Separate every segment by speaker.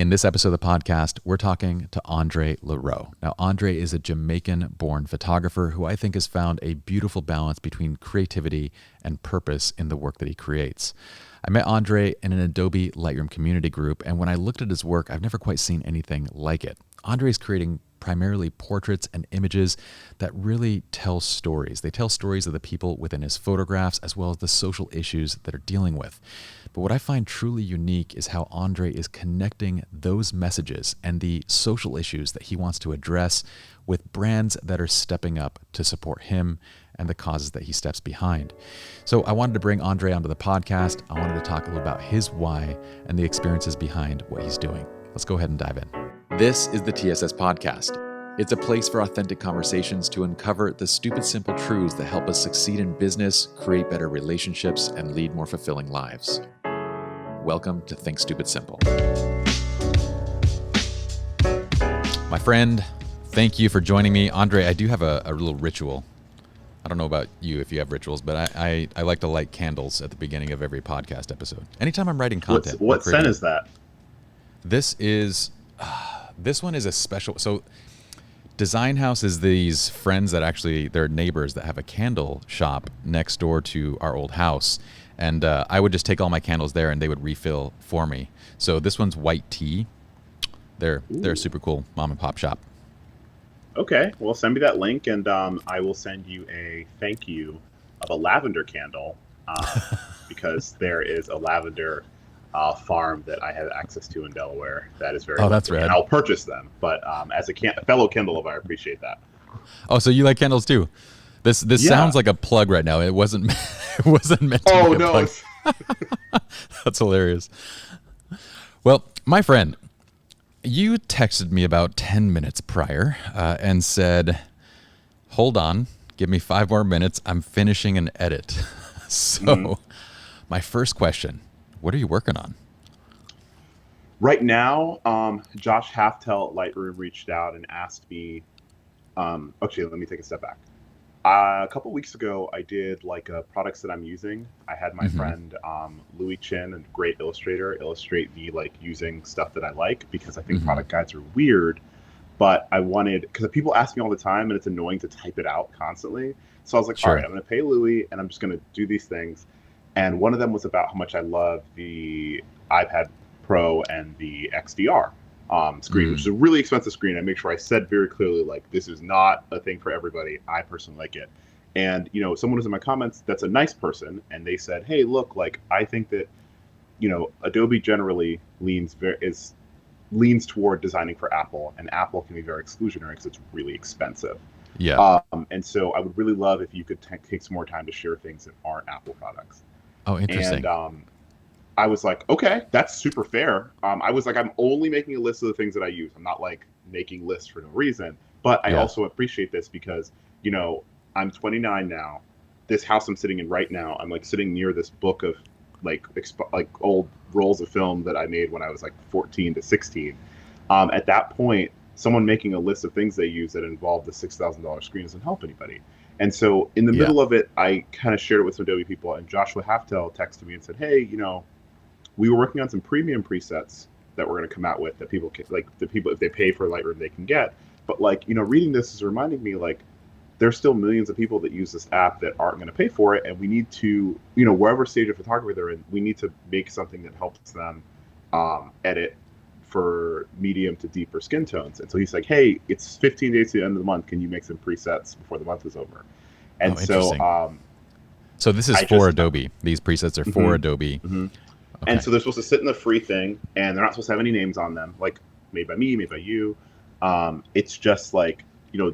Speaker 1: In this episode of the podcast, we're talking to Aundre Larrow. Now, Aundre is a Jamaican-born photographer who I think has found a beautiful balance between creativity and purpose in the work that he creates. I met Aundre in an Adobe Lightroom community group, and when I looked at his work, I've never quite seen anything like it. Aundre is creating primarily portraits and images that really tell stories. They tell stories of the people within his photographs as well as the social issues that they're dealing with. But what I find truly unique is how Aundre is connecting those messages and the social issues that he wants to address with brands that are stepping up to support him and the causes that he steps behind. So I wanted to bring Aundre onto the podcast. I wanted to talk a little about his why and the experiences behind what he's doing. Let's go ahead and dive in. This is the TSS Podcast. It's a place for authentic conversations to uncover the stupid, simple truths that help us succeed in business, create better relationships, and lead more fulfilling lives. Welcome to Think Stupid Simple. My friend, thank you for joining me. Aundre, I do have a little ritual. I don't know about you if you have rituals, but I like to light candles at the beginning of every podcast episode. Anytime I'm writing content.
Speaker 2: What scent is that?
Speaker 1: This one is a special. So Design House is these friends that actually, they're neighbors that have a candle shop next door to our old house. And I would just take all my candles there and they would refill for me. So this one's white tea. They're a super cool mom and pop shop.
Speaker 2: Okay, well, send me that link and I will send you a thank you of a lavender candle because there is a lavender farm that I have access to in Delaware. That is very
Speaker 1: that's rad.
Speaker 2: And I'll purchase them. But as a fellow Kindle lover, I appreciate that.
Speaker 1: Oh, so you like candles too? This sounds like a plug right now. It wasn't meant to be a plug. That's hilarious. Well, my friend, you texted me about 10 minutes prior and said, hold on, give me 5 more minutes. I'm finishing an edit. So my first question, what are you working on?
Speaker 2: Right now, Josh Halftel at Lightroom reached out and asked me, actually, let me take a step back. A couple weeks ago, I did products that I'm using. I had my friend Louis Chin, a great illustrator, illustrate me using stuff that I like because I think product guides are weird. But I wanted, because people ask me all the time and it's annoying to type it out constantly. So I was like, all right, I'm going to pay Louis and I'm just going to do these things. And one of them was about how much I love the iPad Pro and the XDR screen, which is a really expensive screen. I make sure I said very clearly, this is not a thing for everybody. I personally like it. And, someone was in my comments that's a nice person, and they said, hey, look, I think that, Adobe generally leans toward designing for Apple, and Apple can be very exclusionary because it's really expensive.
Speaker 1: Yeah.
Speaker 2: And so I would really love if you could take some more time to share things that aren't Apple products.
Speaker 1: Oh, interesting.
Speaker 2: And I was like, okay, that's super fair. I was like, I'm only making a list of the things that I use. I'm not making lists for no reason. But I also appreciate this because, I'm 29 now. This house I'm sitting in right now, I'm sitting near this book of old rolls of film that I made when I was 14 to 16. At that point, someone making a list of things they use that involve the $6,000 screen doesn't help anybody. And so in the middle of it, I kind of shared it with some Adobe people, and Joshua Halftel texted me and said, hey, we were working on some premium presets that we're going to come out with that people can, if they pay for Lightroom, they can get. But reading this is reminding me there's still millions of people that use this app that aren't going to pay for it. And we need to, wherever stage of photography they're in, we need to make something that helps them edit for medium to deeper skin tones. And so he's like, hey, it's 15 days to the end of the month. Can you make some presets before the month is over? And
Speaker 1: so this is for Adobe. These presets are for Adobe. Okay.
Speaker 2: And so they're supposed to sit in the free thing, and they're not supposed to have any names on them, made by me, made by you. It's just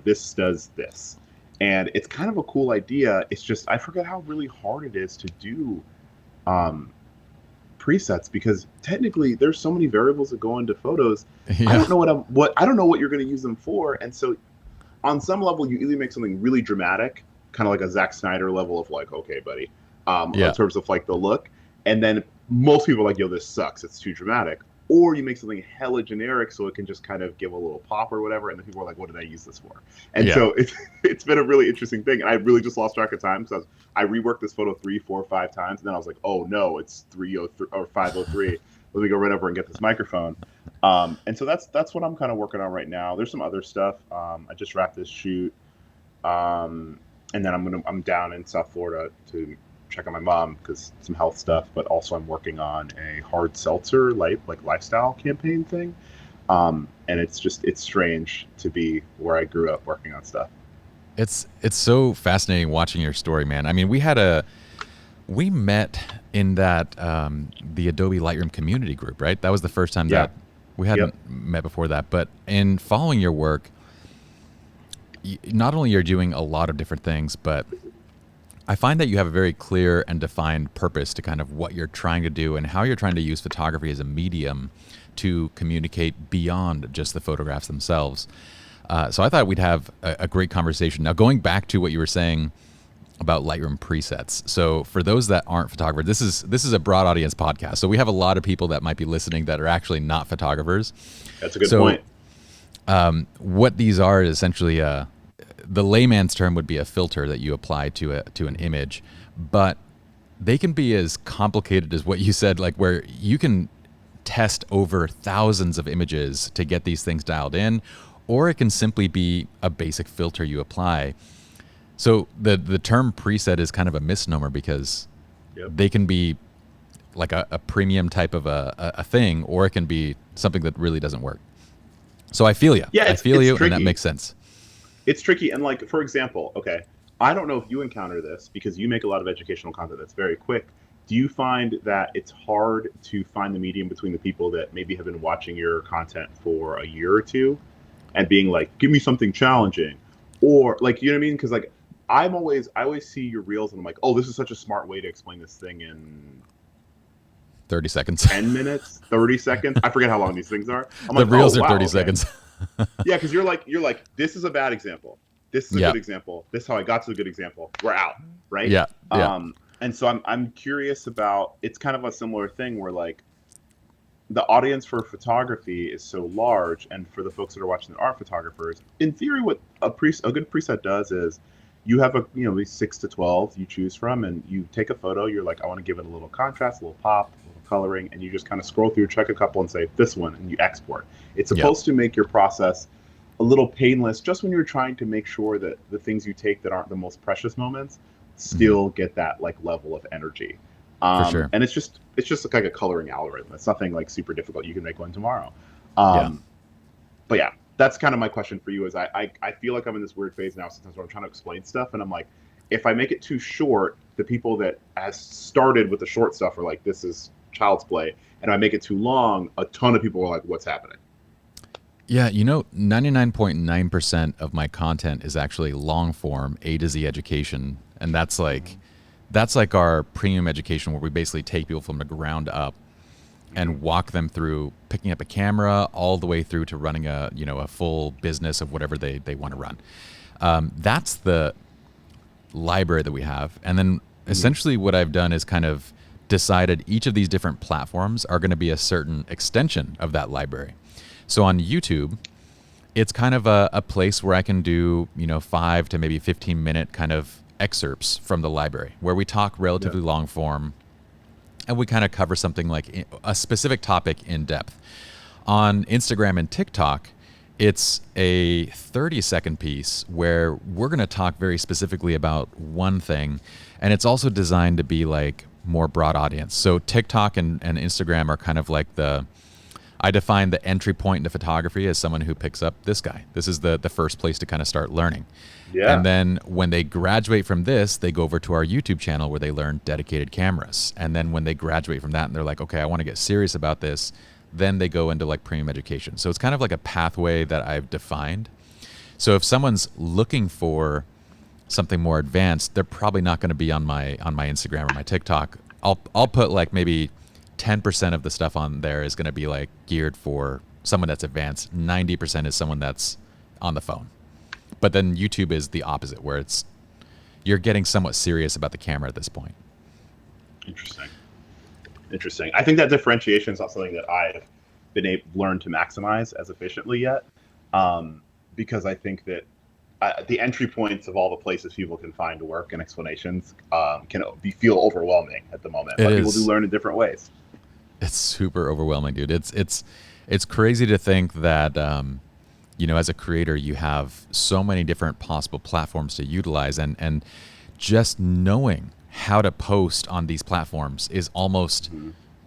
Speaker 2: this does this. And it's kind of a cool idea. It's just, I forget how really hard it is to do presets because technically there's so many variables that go into photos. Yeah. I don't know what you're going to use them for. And so on some level, you either make something really dramatic, kind of like a Zack Snyder level of okay, buddy, in terms of the look. And then most people are like, yo, this sucks. It's too dramatic. or you make something hella generic so it can just kind of give a little pop or whatever, and then people are like, what did I use this for? And so it's been a really interesting thing, and I really just lost track of time because I reworked this photo 3, 4, 5 times, and then I was like, oh no, it's 303 or 503. Let me go right over and get this microphone. And so that's what I'm kind of working on right now. There's some other stuff. I just wrapped this shoot, and then I'm down in South Florida to check on my mom because some health stuff, but also I'm working on a hard seltzer like lifestyle campaign thing. And it's strange to be where I grew up working on stuff.
Speaker 1: It's so fascinating watching your story, man. I mean, we met in that the Adobe Lightroom community group, right? That was the first time that we hadn't met before that. But in following your work, not only you're doing a lot of different things, but I find that you have a very clear and defined purpose to kind of what you're trying to do and how you're trying to use photography as a medium to communicate beyond just the photographs themselves. So I thought we'd have a great conversation. Now, going back to what you were saying about Lightroom presets. So for those that aren't photographers, this is a broad audience podcast. So we have a lot of people that might be listening that are actually not photographers.
Speaker 2: That's a good point.
Speaker 1: What these are is essentially the layman's term would be a filter that you apply to an image, but they can be as complicated as what you said, like where you can test over thousands of images to get these things dialed in, or it can simply be a basic filter you apply. So the term preset is kind of a misnomer because they can be like a premium type of a thing, or it can be something that really doesn't work. So I feel you.
Speaker 2: Yeah,
Speaker 1: I feel you,
Speaker 2: tricky.
Speaker 1: and that makes sense.
Speaker 2: It's tricky. And like, for example, okay, I don't know if you encounter this because you make a lot of educational content that's very quick. Do you find that it's hard to find the medium between the people that maybe have been watching your content for a year or two and being like, give me something challenging, or like, you know what I mean? Because like, I always see your reels and I'm like, oh, this is such a smart way to explain this thing in
Speaker 1: 30 seconds,
Speaker 2: 10 minutes, 30 seconds. I forget how long these things are. I'm
Speaker 1: the
Speaker 2: like,
Speaker 1: reels
Speaker 2: oh,
Speaker 1: are
Speaker 2: wow,
Speaker 1: 30
Speaker 2: okay.
Speaker 1: seconds.
Speaker 2: Yeah, because you're like, this is a bad example. This is a good example. This is how I got to the good example. We're out, right?
Speaker 1: Yeah.
Speaker 2: And so I'm curious about. It's kind of a similar thing where like the audience for photography is so large, and for the folks that are watching that aren't photographers, in theory, what a good preset does is you have these 6 to 12 you choose from, and you take a photo. You're like, I want to give it a little contrast, a little pop, a little coloring, and you just kind of scroll through, check a couple, and say this one, and you export. It's supposed to make your process a little painless, just when you're trying to make sure that the things you take that aren't the most precious moments still get that like level of energy.
Speaker 1: For sure.
Speaker 2: And it's just like a coloring algorithm. It's nothing like super difficult. You can make one tomorrow. But yeah, that's kind of my question for you. Is I feel like I'm in this weird phase now sometimes where I'm trying to explain stuff, and I'm like, if I make it too short, the people that has started with the short stuff are like, this is child's play. And if I make it too long, a ton of people are like, what's happening?
Speaker 1: Yeah, 99.9% of my content is actually long form A to Z education, and that's like our premium education where we basically take people from the ground up and walk them through picking up a camera all the way through to running a full business of whatever they want to run. That's the library that we have, and then essentially what I've done is kind of decided each of these different platforms are going to be a certain extension of that library. So on YouTube, it's kind of a place where I can do 5 to maybe 15-minute kind of excerpts from the library where we talk relatively long form and we kind of cover something like a specific topic in depth. On Instagram and TikTok, it's a 30-second piece where we're going to talk very specifically about one thing, and it's also designed to be like more broad audience. So TikTok and Instagram are kind of like I define the entry point into photography as someone who picks up this guy. This is the first place to kind of start learning. Yeah. And then when they graduate from this, they go over to our YouTube channel where they learn dedicated cameras. And then when they graduate from that and they're like, okay, I want to get serious about this, then they go into like premium education. So it's kind of like a pathway that I've defined. So if someone's looking for something more advanced, they're probably not going to be on my Instagram or my TikTok. I'll put like maybe 10% of the stuff on there is going to be like geared for someone that's advanced. 90% is someone that's on the phone. But then YouTube is the opposite, where you're getting somewhat serious about the camera at this point.
Speaker 2: Interesting. I think that differentiation is not something that I've learned to maximize as efficiently yet, because I think that the entry points of all the places people can find work and explanations can feel overwhelming at the moment. But people do learn in different ways.
Speaker 1: It's super overwhelming, dude. It's crazy to think that as a creator, you have so many different possible platforms to utilize, and just knowing how to post on these platforms is almost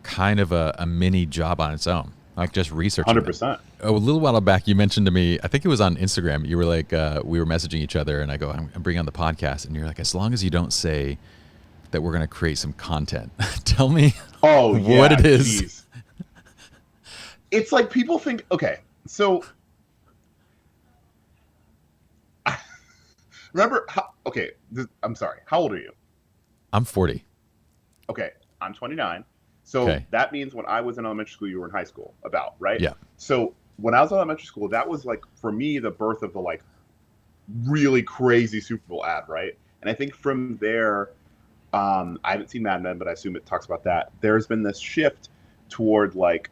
Speaker 1: kind of a mini job on its own. Like just researching.
Speaker 2: 100%.
Speaker 1: A little while back, you mentioned to me, I think it was on Instagram, you were like, we were messaging each other, and I go, I'm bringing on the podcast, and you're like, as long as you don't say that we're going to create some content, tell me what it is.
Speaker 2: Geez. It's like people think, okay, so remember I'm sorry, how old are you?
Speaker 1: I'm 40.
Speaker 2: Okay, I'm 29. So that means when I was in elementary school, you were in high school, right?
Speaker 1: Yeah.
Speaker 2: So when I was in elementary school, that was like, for me, the birth of the like really crazy Super Bowl ad, right? And I think from there, I haven't seen Mad Men, but I assume it talks about that. There's been this shift toward like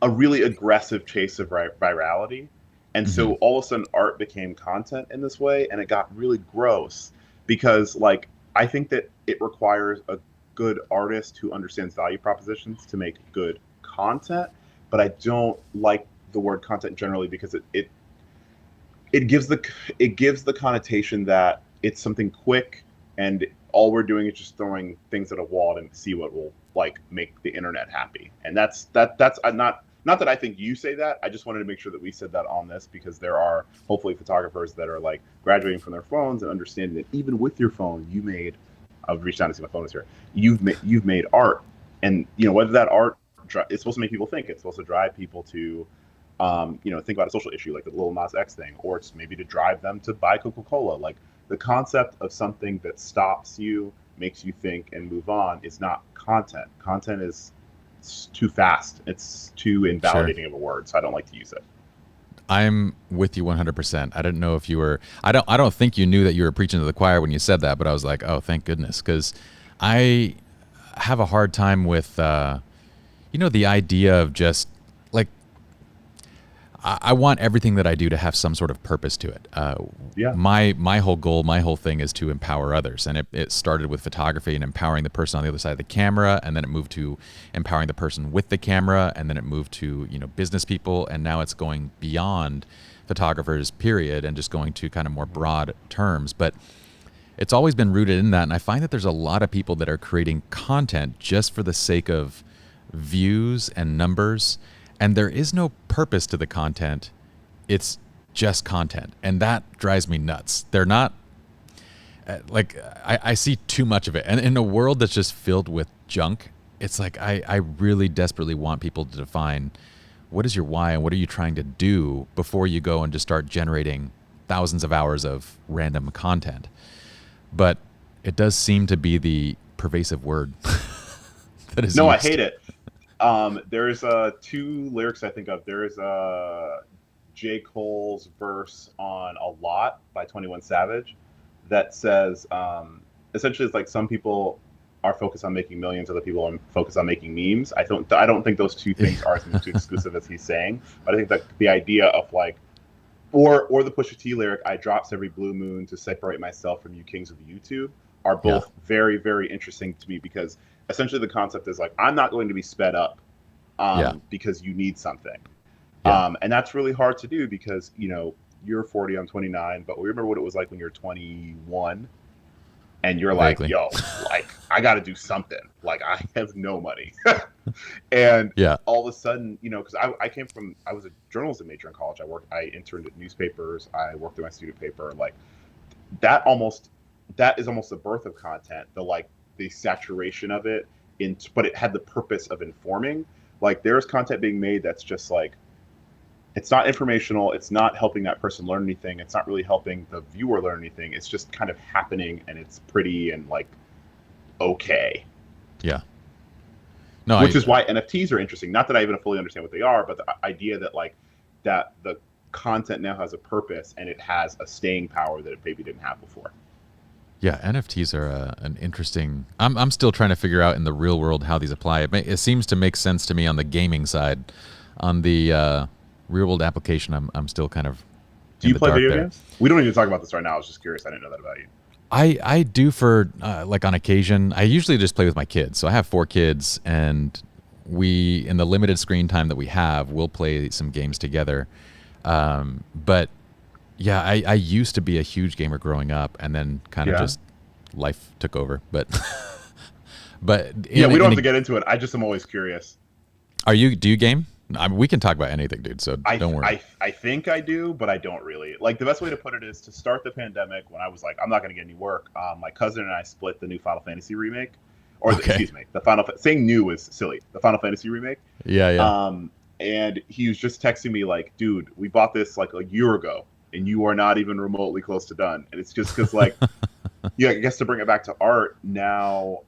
Speaker 2: a really aggressive chase of virality. And so all of a sudden art became content in this way, and it got really gross because like, I think that it requires a good artist who understands value propositions to make good content, but I don't like the word content generally because it gives the connotation that it's something quick and all we're doing is just throwing things at a wall and see what will like make the internet happy. And that's not that I think you say that. I just wanted to make sure that we said that on this because there are hopefully photographers that are like graduating from their phones and understanding that even with your phone, I've reached down to see my phone is here. You've made art, and whether that art it's supposed to make people think. It's supposed to drive people to, think about a social issue like the Lil Nas X thing, or it's maybe to drive them to buy Coca-Cola. Like the concept of something that stops you, makes you think, and move on is not content. Content is too fast. It's too invalidating of a word, so I don't like to use it.
Speaker 1: I'm with you 100%. I didn't know if you were. I don't think you knew that you were preaching to the choir when you said that, but I was like, oh, thank goodness, because I have a hard time with, the idea of just like I want everything that I do to have some sort of purpose to it. My whole goal, my whole thing is to empower others. And it started with photography and empowering the person on the other side of the camera. And then it moved to empowering the person with the camera. And then it moved to, business people. And now it's going beyond photographers, period, and just going to kind of more broad terms. But it's always been rooted in that. And I find that there's a lot of people that are creating content just for the sake of views and numbers. And there is no purpose to the content. It's just content. And that drives me nuts. They're not like, I see too much of it. And in a world that's just filled with junk, it's like, I really desperately want people to define what is your why and what are you trying to do before you go and just start generating thousands of hours of random content. But it does seem to be the pervasive word that is used.
Speaker 2: I hate it. There's two lyrics I think of. There's J. Cole's verse on A Lot by 21 Savage that says, essentially it's like some people are focused on making millions, other people are focused on making memes. I don't think those two things are as mutually exclusive as he's saying, but I think that the idea of like, or the Pusha T lyric, I drops every blue moon to separate myself from you kings of YouTube, are both very, very interesting to me because essentially the concept is like, I'm not going to be sped up because you need something. And that's really hard to do because, you're 40, I'm 29, but remember what it was like when you're 21 and you're like, yo, like, I got to do something. Like, I have no money. And all of a sudden, because I was a journalism major in college. I interned at newspapers. I worked at my student paper. Like, that is almost the birth of content. The saturation of it, but it had the purpose of informing. Like, there's content being made that's just like, it's not informational. It's not helping that person learn anything. It's not really helping the viewer learn anything. It's just kind of happening, and it's pretty and like, okay.
Speaker 1: Yeah.
Speaker 2: Which is why NFTs are interesting. Not that I even fully understand what they are, but the idea that like that the content now has a purpose and it has a staying power that it maybe didn't have before.
Speaker 1: Yeah, NFTs are an interesting. I'm still trying to figure out in the real world how these apply. It seems to make sense to me on the gaming side. On the real world application, I'm still kind of
Speaker 2: Do
Speaker 1: in
Speaker 2: you
Speaker 1: the
Speaker 2: play
Speaker 1: dark
Speaker 2: video
Speaker 1: there.
Speaker 2: games? We don't need to talk about this right now. I was just curious. I didn't know that about you.
Speaker 1: I do for like on occasion. I usually just play with my kids. So I have 4 kids, and we in the limited screen time that we have, we'll play some games together. But yeah, I used to be a huge gamer growing up, and then kind of
Speaker 2: Yeah.
Speaker 1: just life took over. But but
Speaker 2: Yeah, we don't
Speaker 1: in
Speaker 2: have
Speaker 1: a,
Speaker 2: to get into it. I just am always curious.
Speaker 1: do you game? I mean, we can talk about anything, dude. So don't worry.
Speaker 2: I think I do, but I don't really. Like the best way to put it is to start the pandemic when I was like, I'm not going to get any work. My cousin and I split the new Final Fantasy remake, or
Speaker 1: Okay.
Speaker 2: excuse me, the saying new is silly. The Final Fantasy remake.
Speaker 1: Yeah, yeah,
Speaker 2: And he was just texting me like, dude, we bought this like a year ago, and you are not even remotely close to done. And it's just because like, yeah, I guess to bring it back to art now,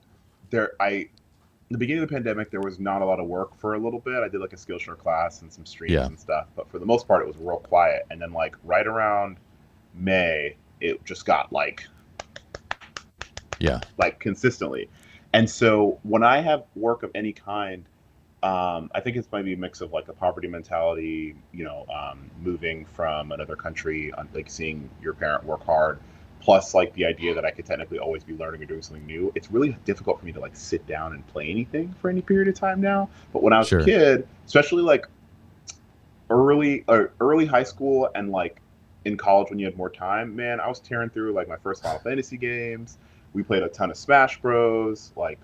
Speaker 2: the beginning of the pandemic, there was not a lot of work for a little bit. I did like a Skillshare class and some streams
Speaker 1: yeah,
Speaker 2: and stuff, but for the most part, it was real quiet. And then like right around May, it just got
Speaker 1: yeah,
Speaker 2: like consistently. And so when I have work of any kind, I think it's maybe a mix of like a poverty mentality, moving from another country, like seeing your parent work hard, plus like the idea that I could technically always be learning or doing something new. It's really difficult for me to like sit down and play anything for any period of time now. But when I was a
Speaker 1: sure.
Speaker 2: kid, especially like early high school and like in college when you had more time, man, I was tearing through like my first Final Fantasy games. We played a ton of Smash Bros. Like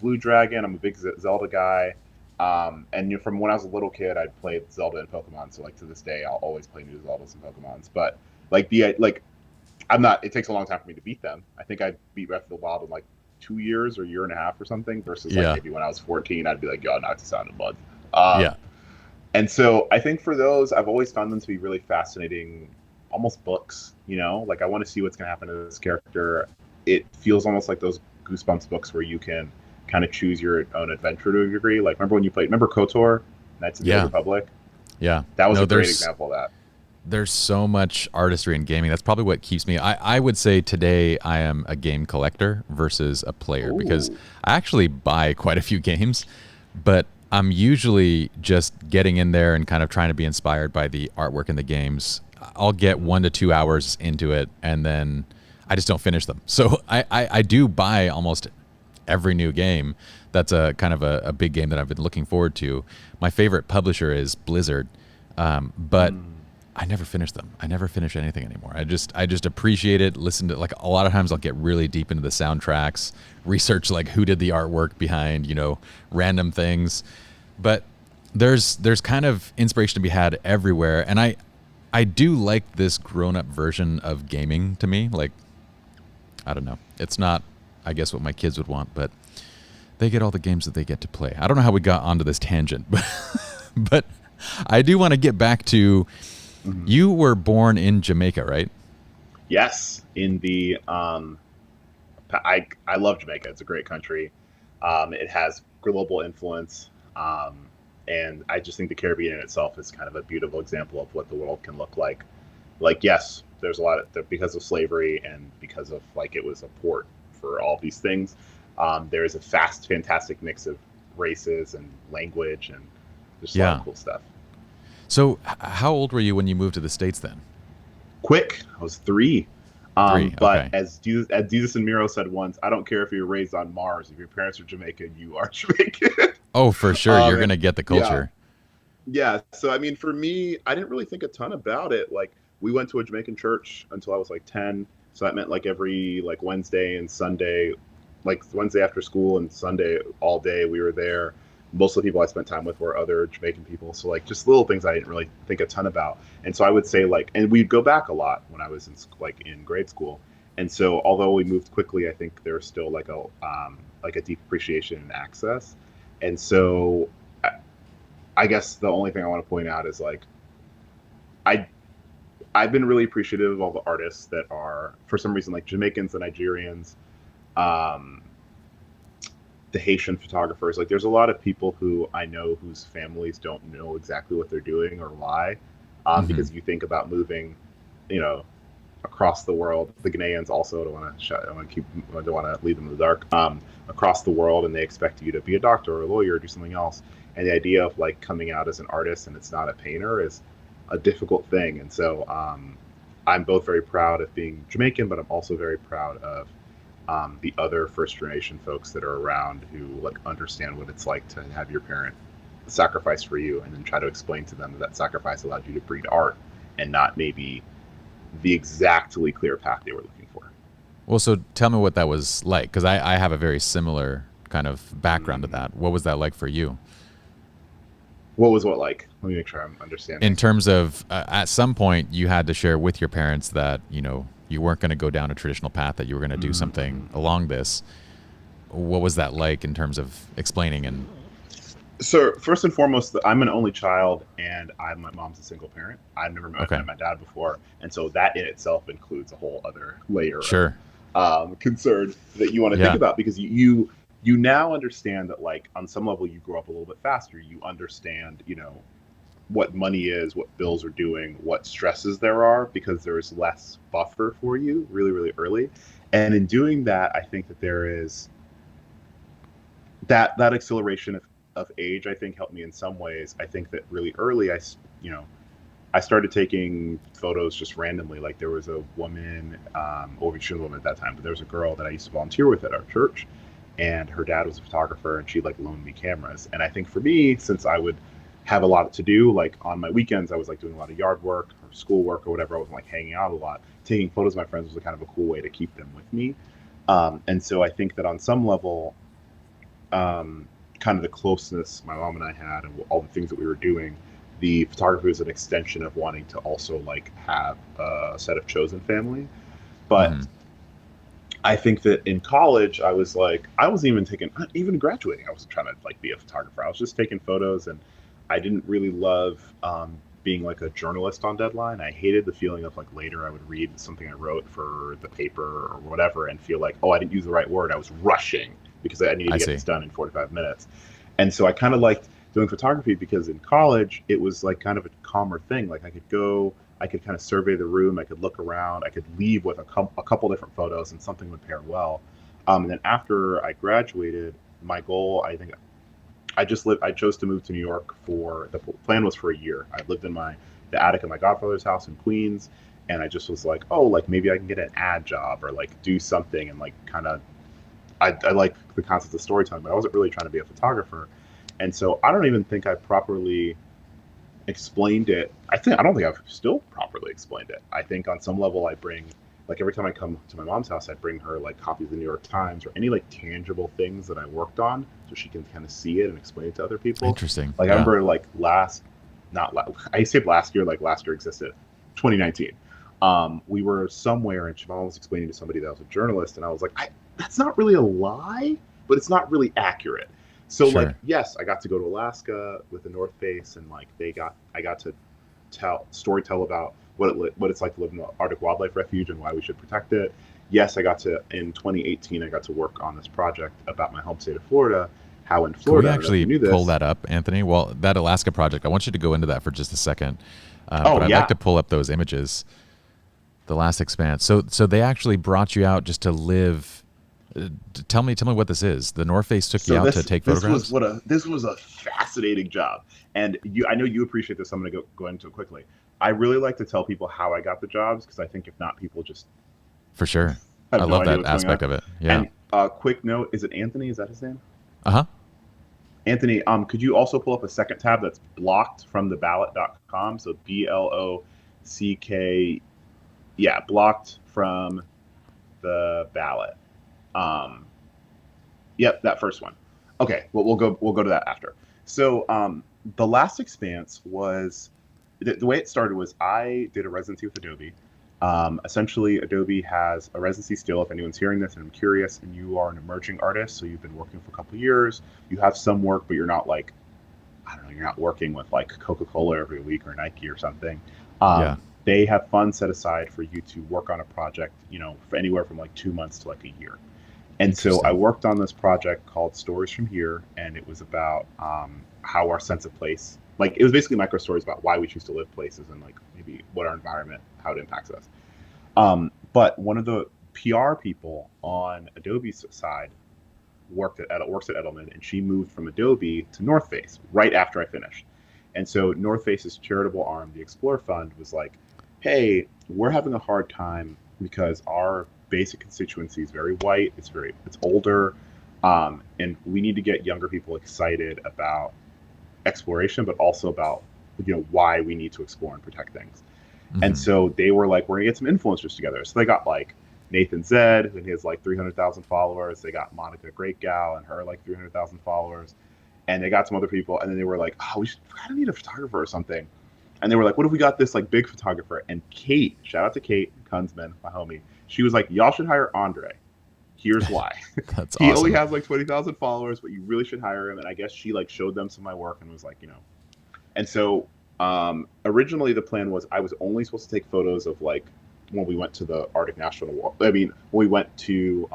Speaker 2: Blue Dragon. I'm a big Zelda guy. And from when I was a little kid, I'd played Zelda and Pokemon. So like to this day, I'll always play new Zeldas and Pokemons. But like I'm not. It takes a long time for me to beat them. I think I beat Breath of the Wild in like 2 years or a year and a half or something. Versus like
Speaker 1: Yeah,
Speaker 2: maybe when I was 14, I'd be like, yo, now it's a sound of mud. Um,
Speaker 1: yeah,
Speaker 2: and so I think for those, I've always found them to be really fascinating, almost books. Like I want to see what's going to happen to this character. It feels almost like those Goosebumps books where you can kind of choose your own adventure to a degree. Like remember KOTOR, Knights of the Old
Speaker 1: yeah,
Speaker 2: Republic?
Speaker 1: yeah.
Speaker 2: That was
Speaker 1: No,
Speaker 2: a great example of that.
Speaker 1: there's so much artistry in gaming. That's probably what keeps me. I would say today I am a game collector versus a player because
Speaker 2: Ooh.
Speaker 1: I actually buy quite a few games, but I'm usually just getting in there and kind of trying to be inspired by the artwork in the games. I'll get 1 to 2 hours into it and then I just don't finish them. So I do buy almost every new game. That's a kind of a big game that I've been looking forward to. My favorite publisher is Blizzard, but I never finish them. I never finish anything anymore. I just appreciate it. Listen to like a lot of times I'll get really deep into the soundtracks, research like who did the artwork behind, random things. But there's kind of inspiration to be had everywhere. And I do like this grown-up version of gaming to me. Like, I don't know. It's not I guess what my kids would want, but they get all the games that they get to play. I don't know how we got onto this tangent, but I do want to get back to you were born in Jamaica, right?
Speaker 2: Yes, in the I love Jamaica. It's a great country. It has global influence, and I just think the Caribbean in itself is kind of a beautiful example of what the world can look like. Like, yes, there's a lot of because of slavery and because of like it was a port for all these things. There is a fantastic mix of races and language and just a lot
Speaker 1: Yeah.
Speaker 2: of cool stuff.
Speaker 1: So how old were you when you moved to the States then?
Speaker 2: Quick, I was 3.
Speaker 1: 3.
Speaker 2: But
Speaker 1: Okay.
Speaker 2: as Jesus and Miro said once, I don't care if you're raised on Mars. If your parents are Jamaican, you are Jamaican.
Speaker 1: Oh, for sure. You're going
Speaker 2: And
Speaker 1: to get the
Speaker 2: yeah,
Speaker 1: culture.
Speaker 2: yeah. So I mean, for me, I didn't really think a ton about it. Like we went to a Jamaican church until I was like 10. So that meant like every like Wednesday and Sunday, like Wednesday after school and Sunday all day we were there. Most of the people I spent time with were other Jamaican people. So like just little things I didn't really think a ton about. And so I would say like, and we'd go back a lot when I was in grade school. And so although we moved quickly, I think there was still like a deep appreciation and access. And so I guess the only thing I want to point out is like I I've been really appreciative of all the artists that are for some reason like Jamaicans and Nigerians, um, the Haitian photographers. Like there's a lot of people who I know whose families don't know exactly what they're doing or why,
Speaker 1: Hmm.
Speaker 2: because you think about moving, you know, across the world. The Ghanaians also don't want to leave them in the dark. Across the world, and they expect you to be a doctor or a lawyer or do something else. And the idea of like coming out as an artist and it's not a painter is a difficult thing. And so I'm both very proud of being Jamaican, but I'm also very proud of the other first generation folks that are around who like understand what it's like to have your parent sacrifice for you, and then try to explain to them that sacrifice allowed you to breed art and not maybe the exactly clear path they were looking for.
Speaker 1: Well, so tell me what that was like, because I have a very similar kind of background to that. What was that like for you?
Speaker 2: What was what like? Let me make sure I'm understanding.
Speaker 1: In terms of at some point you had to share with your parents that, you know, you weren't going to go down a traditional path, that you were going to do something along this. What was that like in terms of explaining? And
Speaker 2: so first and foremost, I'm an only child, and my mom's a single parent. I've never met my dad before, and so that in itself includes a whole other layer of concern that you want to think about, because you now understand that like on some level you grow up a little bit faster. You understand, you know, what money is, what bills are doing, what stresses there are, because there's less buffer for you really, really early. And in doing that, I think that there is that acceleration of age, I think, helped me in some ways. I think that really early, I started taking photos just randomly. Like there was a woman, or she was a woman at that time, but there was a girl that I used to volunteer with at our church, and her dad was a photographer, and she like loaned me cameras. And I think for me, since I would have a lot to do, like on my weekends, I was like doing a lot of yard work or school work or whatever. I wasn't like hanging out a lot. Taking photos of my friends was a kind of a cool way to keep them with me. And so I think that on some level, kind of the closeness my mom and I had and all the things that we were doing, the photography was an extension of wanting to also like have a set of chosen family. But I think that in college, I was even graduating, I wasn't trying to like be a photographer. I was just taking photos, and I didn't really love being like a journalist on deadline. I hated the feeling of like later I would read something I wrote for the paper or whatever and feel like, oh, I didn't use the right word. I was rushing because I needed to get this done in 45 minutes. And so I kind of liked doing photography because in college, it was like kind of a calmer thing. Like I could kind of survey the room. I could look around. I could leave with a couple different photos and something would pair well. And then after I graduated, my goal, I think I chose to move to New York the plan was for a year. I lived in the attic of my godfather's house in Queens. And I just was like, oh, like maybe I can get an ad job or like do something and like kind of, I like the concept of storytelling, but I wasn't really trying to be a photographer. And so I don't even think I properly explained it. I don't think I've still properly explained it. I think on some level I bring, like every time I come to my mom's house, I bring her like copies of the New York Times or any like tangible things that I worked on so she can kind of see it and explain it to other people.
Speaker 1: Interesting.
Speaker 2: Like I remember like I say last year, like last year existed, 2019. We were somewhere and my mom was explaining to somebody that I was a journalist, and I was like, that's not really a lie, but it's not really accurate. So like, yes, I got to go to Alaska with the North Face, and like I got to tell about what it's like to live in the Arctic Wildlife Refuge and why we should protect it. Yes, in 2018, I got to work on this project about my home state of Florida. How in Florida,
Speaker 1: can we actually pull that up, Anthony? Well, that Alaska project, I want you to go into that for just a second. But I'd like to pull up those images. The Last Expanse. So they actually brought you out just to live. Tell me what this is. The North Face took you out to take photographs?
Speaker 2: This was a fascinating job. And I know you appreciate this. I'm going to go into it quickly. I really like to tell people how I got the jobs, because I think if not, people just...
Speaker 1: For sure. I love that aspect of it. Yeah.
Speaker 2: And quick note, is it Anthony? Is that his name?
Speaker 1: Uh-huh.
Speaker 2: Anthony, could you also pull up a second tab that's blockedfromtheballot.com? So BLOCK... Yeah, Blocked From the Ballot. Yep, that first one. Okay, well we'll go to that after. So the Last Expanse was the way it started was I did a residency with Adobe. Essentially, Adobe has a residency still. If anyone's hearing this and I'm curious, and you are an emerging artist, so you've been working for a couple of years, you have some work, but you're not like, I don't know, you're not working with like Coca-Cola every week or Nike or something. They have funds set aside for you to work on a project, for anywhere from like 2 months to like a year. And so I worked on this project called Stories From Here, and it was about how our sense of place, like it was basically micro stories about why we choose to live places and like maybe what our environment, how it impacts us. But one of the PR people on Adobe's side works at Edelman, and she moved from Adobe to North Face right after I finished. And so North Face's charitable arm, the Explore Fund, was like, "Hey, we're having a hard time because our basic constituency is very white. It's older, and we need to get younger people excited about exploration, but also about why we need to explore and protect things." And so they were like, "We're gonna get some influencers together." So they got like Nathan Zed, and he has like 300,000 followers. They got Monica Great Gal and her like 300,000 followers, and they got some other people. And then they were like, "Oh, we kind of need a photographer or something." And they were like, "What if we got this like big photographer?" And Kate, shout out to Kate Kunzman, my homie, she was like, "Y'all should hire Aundre. Here's why."
Speaker 1: That's
Speaker 2: He
Speaker 1: awesome.
Speaker 2: only has like 20,000 followers, but you really should hire him. And I guess she like showed them some of my work and was like, And so originally the plan was I was only supposed to take photos of like when we went to the Arctic National. I mean, when we went to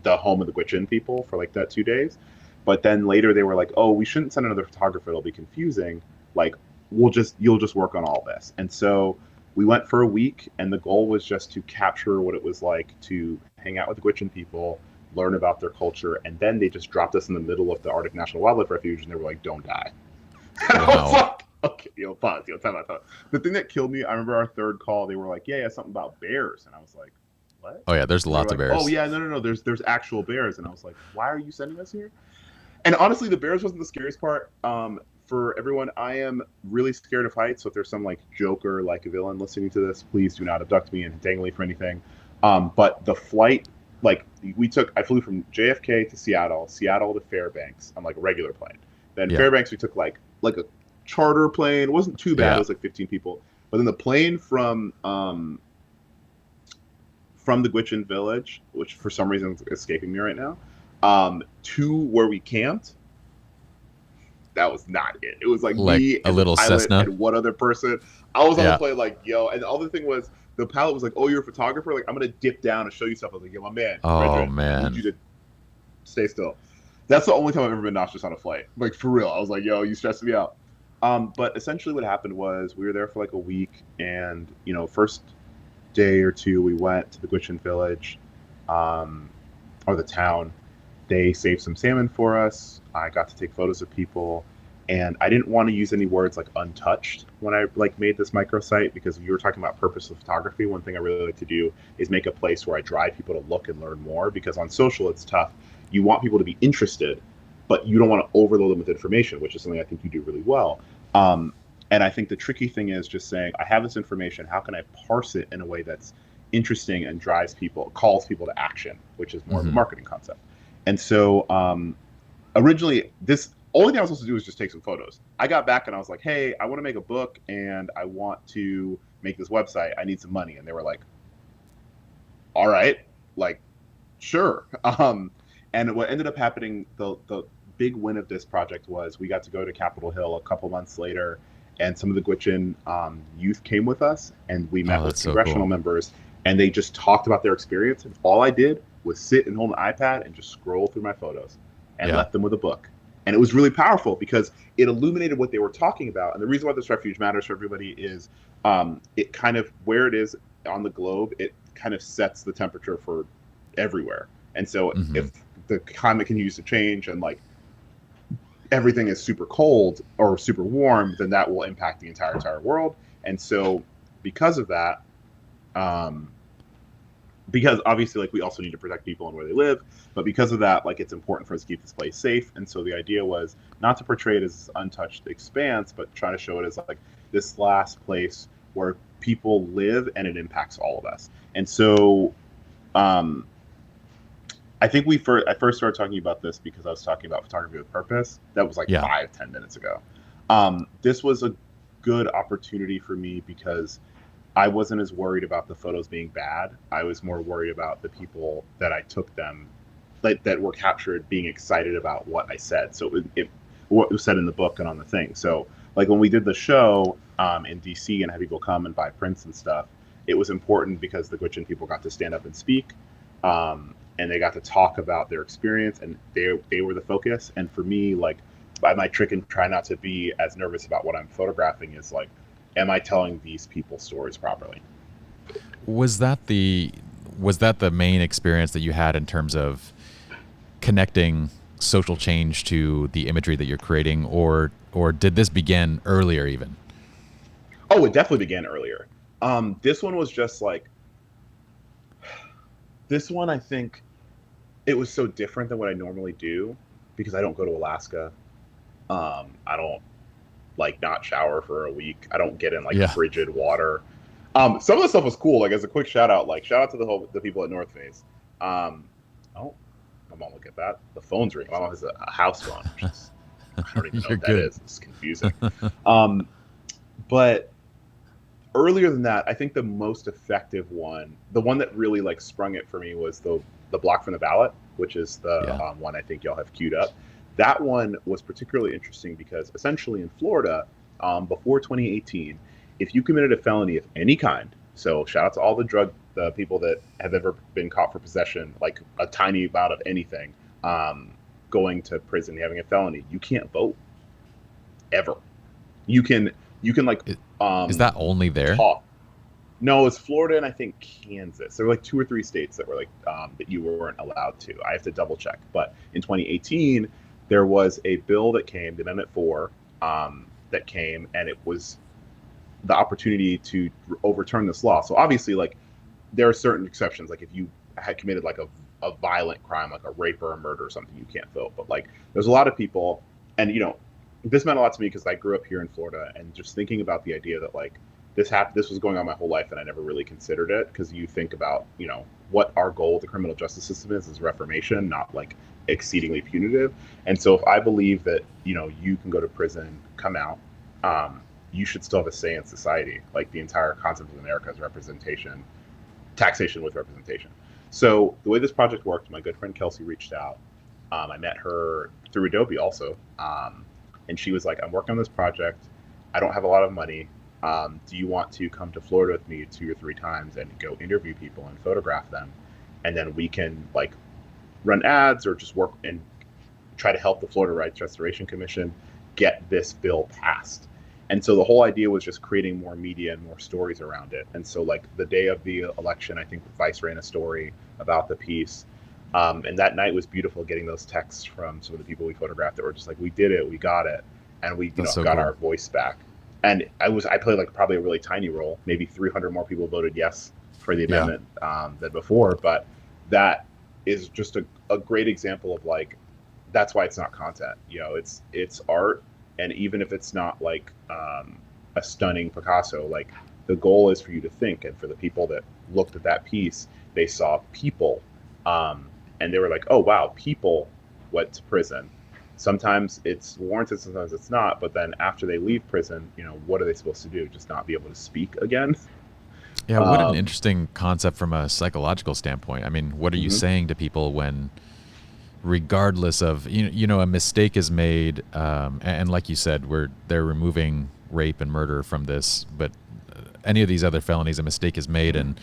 Speaker 2: the home of the Gwich'in people for like that 2 days. But then later they were like, "Oh, we shouldn't send another photographer. It'll be confusing. Like, you'll just work on all this." And so we went for a week, and the goal was just to capture what it was like to hang out with the Gwich'in people, learn about their culture, and then they just dropped us in the middle of the Arctic National Wildlife Refuge, and they were like, "Don't die." And I was like, "Okay, pause, time out. The thing that killed me, I remember our third call, they were like, "Yeah, something about bears," and I was like, "What?"
Speaker 1: Oh yeah, there's
Speaker 2: And they were
Speaker 1: lots of
Speaker 2: like,
Speaker 1: bears.
Speaker 2: "Oh yeah, no, there's actual bears," and I was like, "Why are you sending us here?" And honestly, the bears wasn't the scariest part. For everyone, I am really scared of heights. So if there's some like Joker, like a villain listening to this, please do not abduct me and dangle me for anything. But the flight, like I flew from JFK to Seattle, Seattle to Fairbanks on like a regular plane. Then Fairbanks, we took like a charter plane. It wasn't too bad. It was like 15 people. But then the plane from the Gwich'in village, which for some reason is escaping me right now, to where we camped, that was not it. It was like me
Speaker 1: a
Speaker 2: and
Speaker 1: little
Speaker 2: the pilot
Speaker 1: Cessna
Speaker 2: and one other person. I was on the plane like, "Yo," and the other thing was the pilot was like, "Oh, you're a photographer? Like, I'm gonna dip down and show you stuff." I was like, "Yo, my man,
Speaker 1: Oh
Speaker 2: I need
Speaker 1: man.
Speaker 2: you to stay still." That's the only time I've ever been nauseous on a flight. Like for real. I was like, "Yo, you stressed me out." But essentially what happened was we were there for like a week, and first day or two we went to the Gwich'in village, or the town. They saved some salmon for us. I got to take photos of people, and I didn't want to use any words like untouched when I like made this microsite, because you were talking about purposeful photography. One thing I really like to do is make a place where I drive people to look and learn more, because on social it's tough. You want people to be interested, but you don't want to overload them with information, which is something I think you do really well. And I think the tricky thing is just saying, I have this information, how can I parse it in a way that's interesting and calls people to action, which is more of a marketing concept. And so originally, this only thing I was supposed to do was just take some photos. I got back and I was like, "Hey, I want to make a book and I want to make this website. I need some money." And they were like, "All right, like, sure." And what ended up happening, the big win of this project was we got to go to Capitol Hill a couple months later, and some of the Gwich'in youth came with us, and we met with congressional members, and they just talked about their experience. And all I did was sit and hold an iPad and just scroll through my photos and left them with a book. And it was really powerful because it illuminated what they were talking about. And the reason why this refuge matters for everybody is it kind of, where it is on the globe, it kind of sets the temperature for everywhere. And so if the climate continues to change and like everything is super cold or super warm, then that will impact the entire world. And so because of that, because obviously like we also need to protect people and where they live, but because of that, like it's important for us to keep this place safe. And so the idea was not to portray it as untouched expanse, but try to show it as like this last place where people live and it impacts all of us. And so I think I first started talking about this because I was talking about photography with purpose. That was like 5-10 minutes ago. This was a good opportunity for me because I wasn't as worried about the photos being bad. I was more worried about the people that I took them, that were captured, being excited about what I said. So what was said in the book and on the thing. So like when we did the show in DC and had people come and buy prints and stuff, it was important because the Gwich'in people got to stand up and speak. And they got to talk about their experience, and they were the focus. And for me, like, my trick and try not to be as nervous about what I'm photographing is like, am I telling these people's stories properly?
Speaker 1: Was that the main experience that you had in terms of connecting social change to the imagery that you're creating, or did this begin earlier even?
Speaker 2: Oh, it definitely began earlier. This one was just like this one. I think it was so different than what I normally do because I don't go to Alaska. I don't like not shower for a week. I don't get in like
Speaker 1: Yeah.
Speaker 2: frigid water. Some of the stuff was cool. Like as a quick shout out, like shout out to the people at North Face. Oh, my mom, look at that. The phone's ringing. My mom has a house phone, which is I don't even know
Speaker 1: You're
Speaker 2: what that
Speaker 1: good.
Speaker 2: is. It's confusing. Um, but earlier than that, I think the most effective one, the one that really like sprung it for me, was the Blocked From the Ballot, which is the
Speaker 1: Yeah.
Speaker 2: one I think y'all have queued up. That one was particularly interesting because essentially in Florida, before 2018, if you committed a felony of any kind, so shout out to all the people that have ever been caught for possession, like a tiny amount of anything, um, going to prison, having a felony, you can't vote ever. You can like
Speaker 1: I- Is
Speaker 2: um,
Speaker 1: that only there?
Speaker 2: talk. No, it's Florida and I think Kansas. There were like two or three states that were like that you weren't allowed to. I have to double check. But in 2018, there was a bill that came, the Amendment 4, that came, and it was the opportunity to overturn this law. So obviously, like there are certain exceptions. Like if you had committed like a violent crime, like a rape or a murder or something, you can't vote. But like there's a lot of people, and this meant a lot to me because I grew up here in Florida, and just thinking about the idea that like this was going on my whole life, and I never really considered it because you think about what our goal with the criminal justice system is reformation, not like exceedingly punitive. And so if I believe that you can go to prison, come out, um, you should still have a say in society. Like the entire concept of America is representation, taxation with representation. So the way this project worked, my good friend Kelsey reached out. I met her through Adobe also, and she was like, "I'm working on this project. I don't have a lot of money. Do you want to come to Florida with me 2 or 3 times and go interview people and photograph them, and then we can like run ads or just work and try to help the Florida Rights Restoration Commission get this bill passed?" And so the whole idea was just creating more media and more stories around it. And so like the day of the election, I think Vice ran a story about the piece. And that night was beautiful, getting those texts from some of the people we photographed that were just like, "We did it, we got it," and we
Speaker 1: That's so
Speaker 2: got
Speaker 1: cool.
Speaker 2: our voice back. And I played like probably a really tiny role. Maybe 300 more people voted yes for the
Speaker 1: Yeah.
Speaker 2: amendment than before. But that is just a great example of like that's why it's not content. It's art, and even if it's not like a stunning Picasso, like the goal is for you to think, and for the people that looked at that piece, they saw people, and they were like, "Oh wow, people went to prison." Sometimes it's warranted, sometimes it's not. But then after they leave prison, what are they supposed to do? Just not be able to speak again?
Speaker 1: Yeah. What an
Speaker 2: Um,
Speaker 1: interesting concept from a psychological standpoint. I mean, what are you
Speaker 2: mhm.
Speaker 1: saying to people when, regardless of a mistake is made, and like you said, they're removing rape and murder from this, but any of these other felonies, a mistake is made, and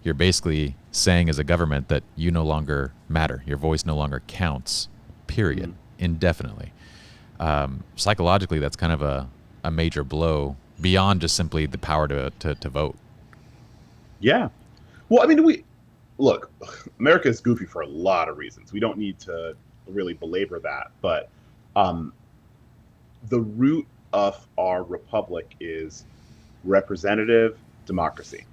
Speaker 1: you're basically saying as a government that you no longer matter, your voice no longer counts, period,
Speaker 2: Mhm.
Speaker 1: indefinitely. Psychologically, that's kind of a major blow beyond just simply the power to vote.
Speaker 2: Yeah. Well, I mean, we look, America is goofy for a lot of reasons. We don't need to really belabor that, but um, the root of our republic is representative democracy.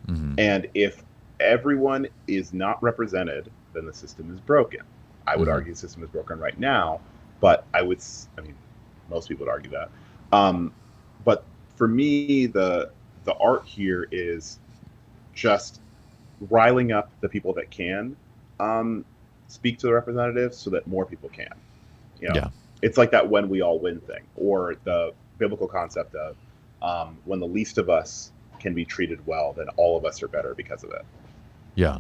Speaker 1: Hmm.
Speaker 2: And if everyone is not represented, then the system is broken. I would
Speaker 1: Hmm.
Speaker 2: argue the system is broken right now, but I mean, most people would argue that. Um, but for me, the art here is just riling up the people that can um, speak to the representatives so that more people can. You know,
Speaker 1: Yeah.
Speaker 2: it's like that "when we all win" thing, or the biblical concept of when the least of us can be treated well, then all of us are better because of it.
Speaker 1: Yeah.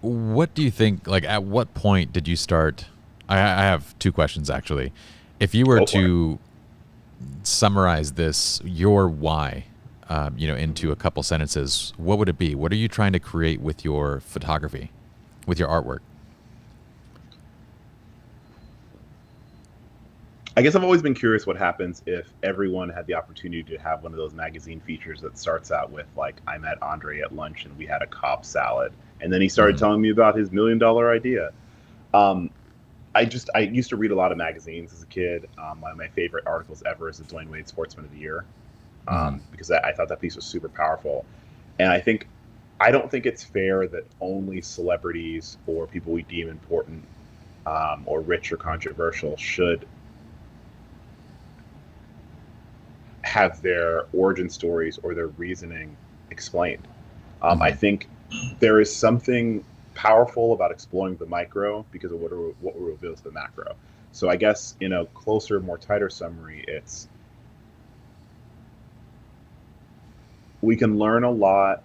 Speaker 1: What do you think, like, at what point did you start? I have two questions actually. If you were
Speaker 2: Go for it.
Speaker 1: to summarize your why, into a couple sentences, what would it be? What are you trying to create with your photography, with your artwork?
Speaker 2: I guess I've always been curious what happens if everyone had the opportunity to have one of those magazine features that starts out with like, I met Andre at lunch and we had a Cobb salad, and then he started telling me about his $1 million idea. Um, I used to read a lot of magazines as a kid. One of my favorite articles ever is the Dwayne Wade Sportsman of the Year, because I thought that piece was super powerful. And I don't think it's fair that only celebrities or people we deem important, or rich or controversial should have their origin stories or their reasoning explained. I think there is something powerful about exploring the micro because of what reveals the macro. So I guess in a closer, more tighter summary, it's we can learn a lot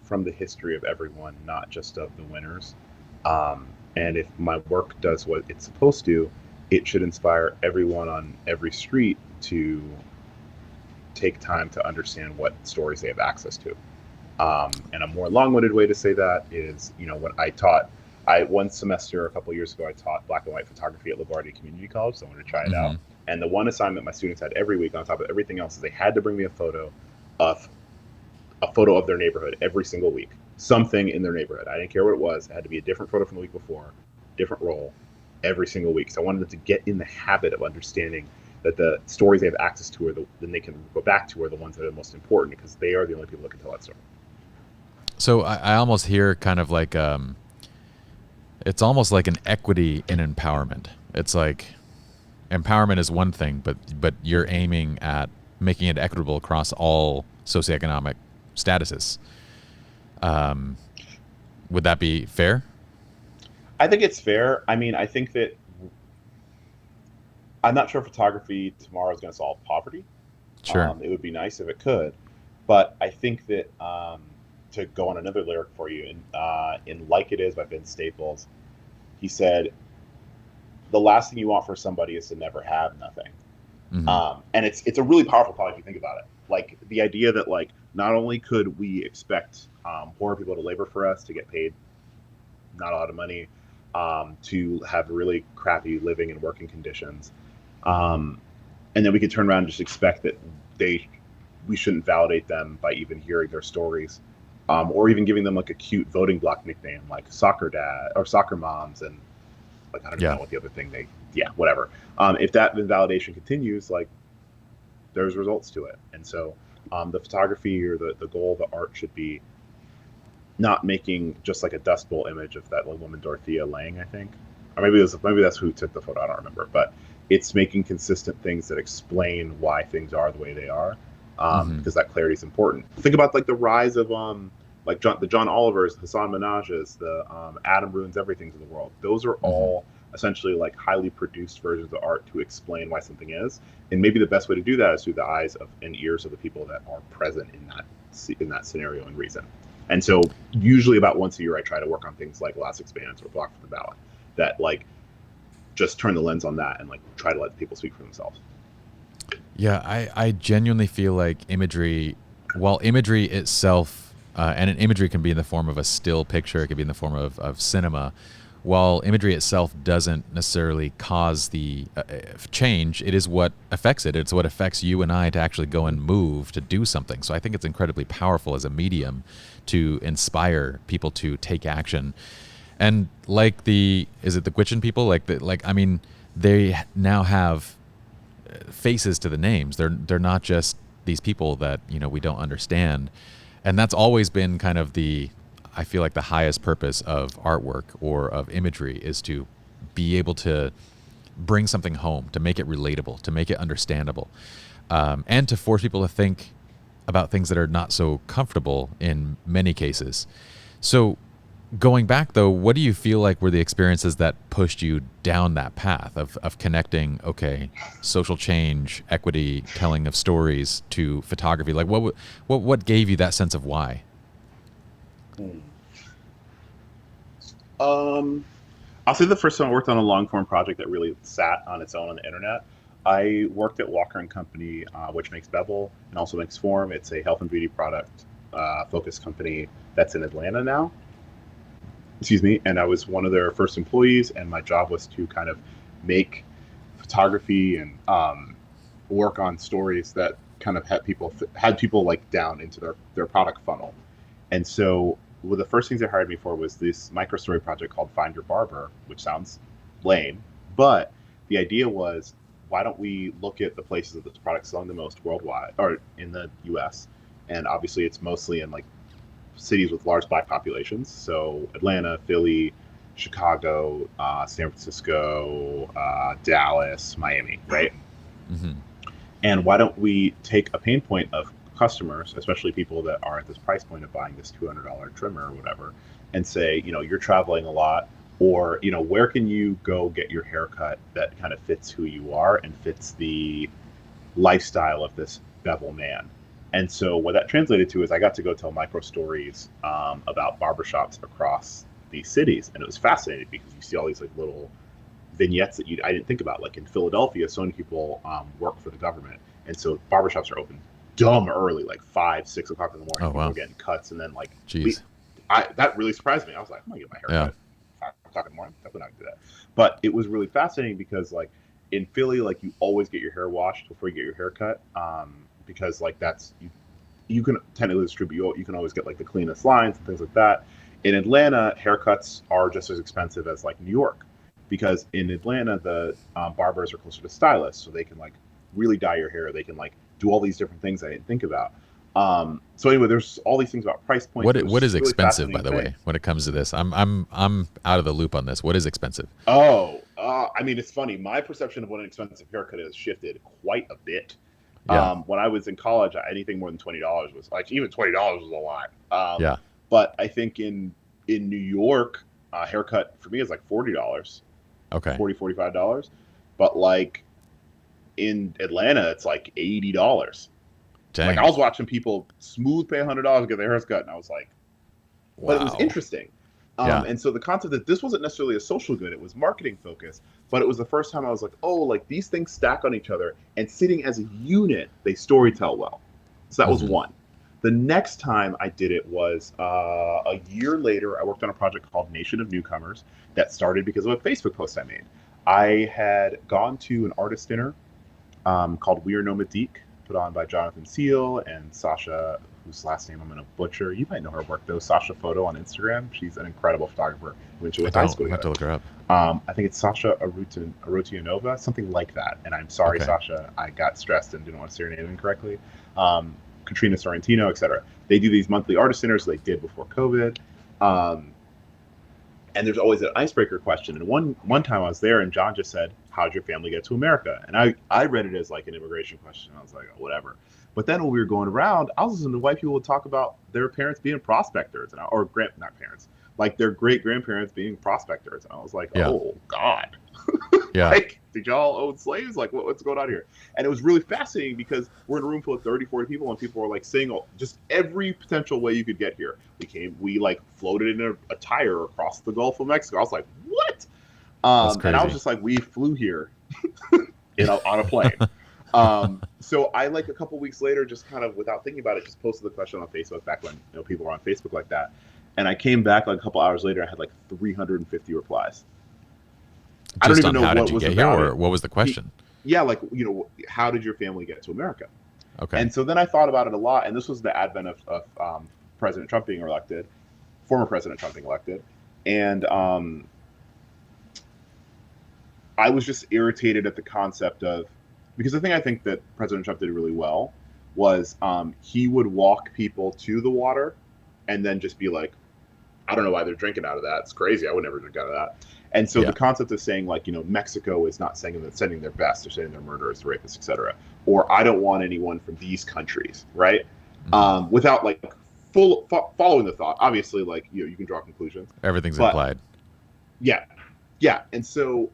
Speaker 2: from the history of everyone, not just of the winners. And if my work does what it's supposed to, it should inspire everyone on every street to take time to understand what stories they have access to. And a more long-winded way to say that is, when one semester a couple of years ago, I taught black and white photography at LaGuardia Community College, so I wanted to try it out. And the one assignment my students had every week, on top of everything else, is they had to bring me a photo of their neighborhood every single week, something in their neighborhood. I didn't care what it was. It had to be a different photo from the week before, different role, every single week. So I wanted them to get in the habit of understanding that the stories they have access to, then they can go back to, are the ones that are the most important, because they are the only people that can tell that story.
Speaker 1: So I almost hear kind of like it's almost like an equity in empowerment. It's like empowerment is one thing, but you're aiming at making it equitable across all socioeconomic statuses. Would that be fair?
Speaker 2: I think it's fair. I mean, I think that I'm not sure photography tomorrow is going to solve poverty.
Speaker 1: Sure.
Speaker 2: It would be nice if it could, but I think that to go on another lyric for you, in Like It Is by Vince Staples, he said, the last thing you want for somebody is to never have nothing. And it's a really powerful thought if you think about it. Like the idea that like not only could we expect poor people to labor for us, to get paid not a lot of money, to have really crappy living and working conditions, and then we could turn around and just expect that we shouldn't validate them by even hearing their stories, or even giving them like a cute voting block nickname like soccer dad or soccer moms, and like I don't know what the other thing whatever. If that validation continues, like there's results to it. And so the photography or the goal of the art should be not making just like a Dust Bowl image of that little woman Dorothea Lange, I think, or maybe that's who took the photo. I don't remember, but it's making consistent things that explain why things are the way they are, because that clarity is important. Think about like the rise of like the John Olivers, Hassan Minaj's, the Adam Ruins Everything's of the world. Those are all essentially like highly produced versions of art to explain why something is. And maybe the best way to do that is through the eyes and ears of the people that are present in that scenario and reason. And so usually about once a year, I try to work on things like Last Expanse or Blocked From the Ballot that like just turn the lens on that and like try to let people speak for themselves.
Speaker 1: Yeah, I genuinely feel like imagery, while imagery itself, and an imagery can be in the form of a still picture, it can be in the form of cinema, while imagery itself doesn't necessarily cause the change, it is what affects it. It's what affects you and I to actually go and move, to do something. So I think it's incredibly powerful as a medium to inspire people to take action. And like is it the Gwich'in people? I mean, they now have faces to the names. They're not just these people that, we don't understand. And that's always been kind of I feel like the highest purpose of artwork or of imagery is to be able to bring something home, to make it relatable, to make it understandable, and to force people to think about things that are not so comfortable in many cases. So going back though, what do you feel like were the experiences that pushed you down that path of connecting, social change, equity, telling of stories to photography? Like what gave you that sense of why?
Speaker 2: I'll say the first time I worked on a long form project that really sat on its own on the internet. I worked at Walker & Company, which makes Bevel and also makes Form. It's a health and beauty product focused company that's in Atlanta now. Excuse me. And I was one of their first employees, and my job was to kind of make photography and work on stories that kind of had people like down into their product funnel. And so one of the first things they hired me for was this micro story project called Find Your Barber, which sounds lame, but the idea was, why don't we look at the places that this product's selling the most worldwide or in the US? And obviously it's mostly in like cities with large Black populations. So Atlanta, Philly, Chicago, San Francisco, Dallas, Miami, right?
Speaker 1: Mm-hmm.
Speaker 2: And why don't we take a pain point of customers, especially people that are at this price point of buying this $200 trimmer or whatever, and say, you're traveling a lot, or, where can you go get your haircut that kind of fits who you are and fits the lifestyle of this bevel man? And so what that translated to is I got to go tell micro stories about barbershops across these cities. And it was fascinating because you see all these like little vignettes that I didn't think about. Like in Philadelphia, so many people work for the government. And so barbershops are open dumb early, like 5, 6 o'clock in the morning. People are getting cuts. And then like, that really surprised me. I was like, I'm going to get my hair cut 5 o'clock in the morning. Definitely not going to do that. But it was really fascinating because like in Philly, like you always get your hair washed before you get your hair cut. Because like that's, you can technically distribute, you can always get like the cleanest lines and things like that. In Atlanta, haircuts are just as expensive as like New York, because in Atlanta, the barbers are closer to stylists. So they can like really dye your hair. They can like do all these different things I didn't think about. So anyway, there's all these things about price points.
Speaker 1: What is really expensive, by the way, when it comes to this? I'm out of the loop on this. What is expensive?
Speaker 2: I mean, it's funny. My perception of what an expensive haircut is shifted quite a bit. Yeah. When I was in college, anything more than $20 was like, even $20 was a lot. But I think in New York, a haircut for me is like $40.
Speaker 1: Okay.
Speaker 2: $45. But like in Atlanta, it's like $80. Dang. Like I was watching people smooth pay $100 to get their haircut, and I was like, wow. But it was interesting. And so the concept that this wasn't necessarily a social good, it was marketing focused, but it was the first time I was like, oh, like these things stack on each other, and sitting as a unit, they storytell well. So that was one. The next time I did it was a year later. I worked on a project called Nation of Newcomers that started because of a Facebook post I made. I had gone to an artist dinner called We Are Nomadique, put on by Jonathan Seal and Sasha, whose last name I'm going to butcher. You might know her work though, Sasha Photo on Instagram. She's an incredible photographer. We went to high school. I have to look her up. I think it's Sasha Arotianova, something like that. And I'm sorry, Sasha, I got stressed and didn't want to say her name incorrectly. Katrina Sorrentino, etc. They do these monthly artist dinners. They did before COVID. And there's always an icebreaker question. And one time I was there and John just said, how'd your family get to America? And I read it as like an immigration question. I was like, oh, whatever. But then when we were going around, I was listening to white people talk about their parents being prospectors, or not parents, like their great grandparents being prospectors. And I was like, oh God. Like, did y'all own slaves? Like, what's going on here? And it was really fascinating because we're in a room full of 30, 40 people, and people were like saying just every potential way you could get here. We like floated in a tire across the Gulf of Mexico. I was like, what? And I was just like, we flew here on a plane. So I, like, a couple weeks later, just kind of without thinking about it, just posted the question on Facebook back when people were on Facebook like that. And I came back like a couple hours later, I had like 350 replies.
Speaker 1: I don't even know what was about it. Or what was the question?
Speaker 2: Like, how did your family get to America?
Speaker 1: Okay.
Speaker 2: And so then I thought about it a lot, and this was the advent of President Trump being elected, former President Trump being elected, and I was just irritated at the concept of, because the thing I think that President Trump did really well was he would walk people to the water and then just be like, I don't know why they're drinking out of that. It's crazy. I would never drink out of that. And so the concept of saying, like, Mexico is not sending their best, they're sending their murderers, rapists, etc. Or I don't want anyone from these countries, right? Mm-hmm. Without like following the thought. Obviously, like, you can draw conclusions.
Speaker 1: Everything's implied.
Speaker 2: Yeah. And so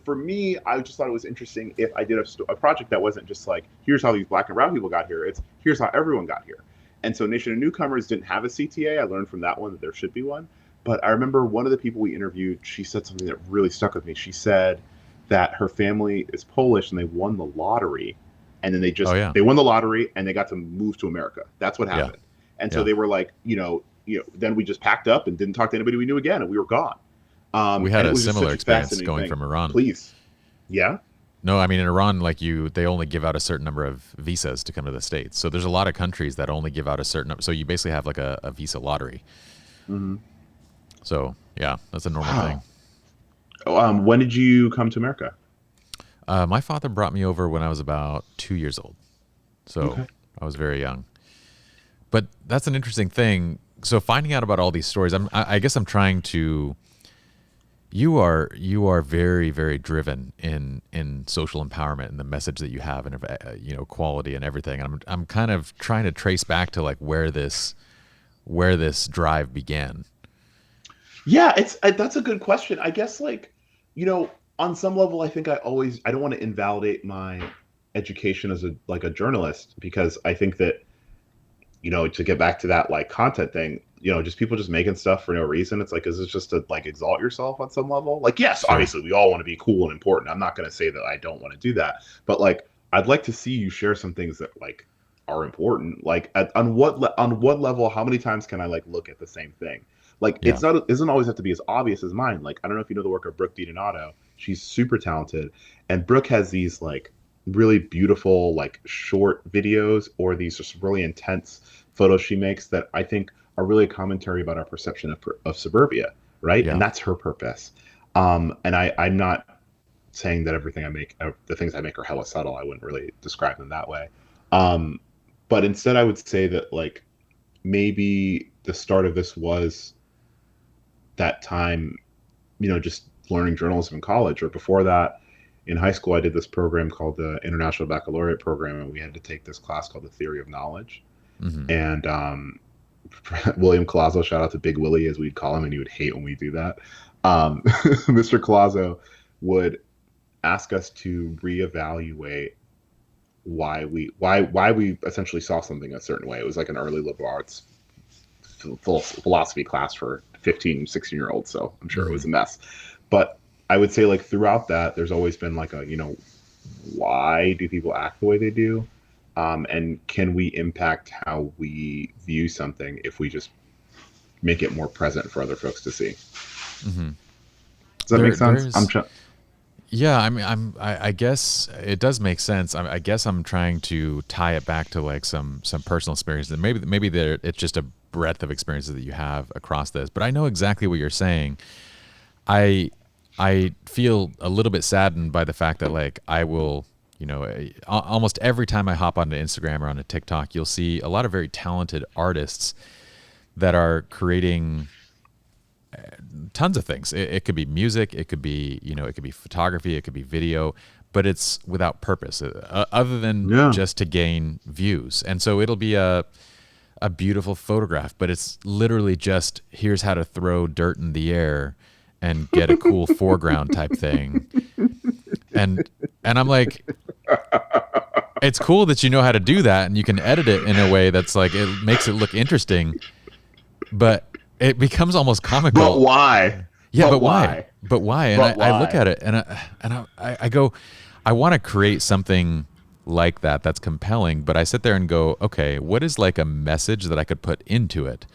Speaker 2: for me, I just thought it was interesting if I did a project that wasn't just like, here's how these Black and brown people got here. It's here's how everyone got here. And so Nation of Newcomers didn't have a CTA. I learned from that one that there should be one. But I remember one of the people we interviewed, she said something that really stuck with me. She said that her family is Polish and they won the lottery. And then they won the lottery and they got to move to America. That's what happened. And so they were like, then we just packed up and didn't talk to anybody we knew again, and we were gone.
Speaker 1: We had a similar experience going from Iran.
Speaker 2: Please. Yeah.
Speaker 1: No, I mean in Iran, like they only give out a certain number of visas to come to the States. So there's a lot of countries that only give out a certain number. So you basically have like a visa lottery.
Speaker 2: Hmm.
Speaker 1: So yeah, that's a normal thing.
Speaker 2: Wow. When did you come to America?
Speaker 1: My father brought me over when I was about 2 years old. So
Speaker 2: Okay.
Speaker 1: I was very young. But that's an interesting thing. So finding out about all these stories, I guess I'm trying to. You are very very driven in social empowerment and the message that you have and quality and everything. And I'm kind of trying to trace back to like where this drive began.
Speaker 2: Yeah, that's a good question. I guess like, you know, on some level, I think I don't want to invalidate my education as a journalist because I think that, you know, to get back to that like content thing, you know, just people just making stuff for no reason. It's like, is it just to like exalt yourself on some level? Like, yes,
Speaker 1: Sure.
Speaker 2: obviously we all want to be cool and important. I'm not going to say that I don't want to do that, but like, I'd like to see you share some things that like are important. Like, on what level? How many times can I like look at the same thing? Like,
Speaker 1: Yeah.
Speaker 2: it doesn't always have to be as obvious as mine. Like, I don't know if you know the work of Brooke DiDonato. She's super talented, and Brooke has these like really beautiful like short videos or these just really intense photos she makes that I think are really a commentary about our perception of suburbia, right? And
Speaker 1: Yeah.
Speaker 2: that's her purpose. And I'm not saying that everything I make, the things I make are hella subtle. I wouldn't really describe them that way. Um, but instead, I would say that like maybe the start of this was that time, you know, just learning journalism in college, or before that, in high school, I did this program called the International Baccalaureate Program, and we had to take this class called the Theory of Knowledge.
Speaker 1: Hmm.
Speaker 2: And William Colazzo, shout out to Big Willie as we'd call him, and he would hate when we do that. Mr. Colazzo would ask us to reevaluate why we essentially saw something a certain way. It was like an early liberal arts philosophy class for 15, 16-year olds, so I'm sure it
Speaker 1: Hmm.
Speaker 2: was a mess. But I would say like throughout that, there's always been like a, you know, why do people act the way they do? And can we impact how we view something if we just make it more present for other folks to see?
Speaker 1: Hmm.
Speaker 2: Does that make sense?
Speaker 1: There's Yeah, I mean, I guess it does make sense. I guess I'm trying to tie it back to like some personal experience, and maybe it's just a breadth of experiences that you have across this. But I know exactly what you're saying. I I feel a little bit saddened by the fact that like I will, almost every time I hop onto Instagram or onto TikTok, you'll see a lot of very talented artists that are creating tons of things. It could be music, it could be, it could be photography, it could be video, but it's without purpose other than
Speaker 2: Yeah.
Speaker 1: just to gain views. And so it'll be a beautiful photograph, but it's literally just here's how to throw dirt in the air and get a cool foreground type thing. And I'm like, it's cool that you know how to do that and you can edit it in a way that's like it makes it look interesting, but it becomes almost
Speaker 2: But
Speaker 1: comical.
Speaker 2: why?
Speaker 1: Yeah,
Speaker 2: But
Speaker 1: but why?
Speaker 2: why?
Speaker 1: But why? And
Speaker 2: But
Speaker 1: I look
Speaker 2: why?
Speaker 1: at it and I go, I want to create something like that that's compelling, but I sit there and go, okay, what is like a message that I could put into it,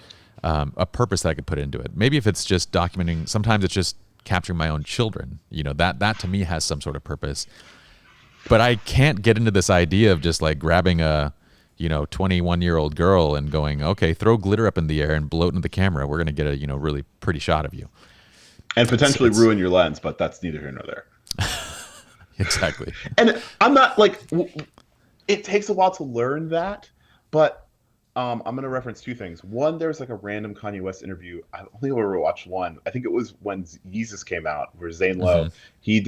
Speaker 1: a purpose that I could put into it? Maybe if it's just documenting, sometimes it's just capturing my own children. That to me has some sort of purpose. But I can't get into this idea of just like grabbing a 21-year-old girl and going, okay, throw glitter up in the air and blow it into the camera. We're gonna get a really pretty shot of you.
Speaker 2: And
Speaker 1: It's
Speaker 2: potentially ruin your lens, but that's neither here nor there.
Speaker 1: exactly.
Speaker 2: And I'm not like it takes a while to learn that, but I'm gonna reference two things. One, there's like a random Kanye West interview. I only ever watched one. I think it was when Yeezus came out, where Zane
Speaker 1: Hmm.
Speaker 2: Lowe he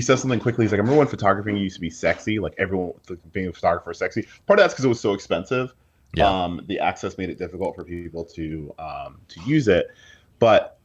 Speaker 2: says something quickly. He's like, I remember when photography used to be sexy, like everyone being a photographer is sexy. Part of that's because it was so expensive.
Speaker 1: Yeah.
Speaker 2: The access made it difficult for people to use it, but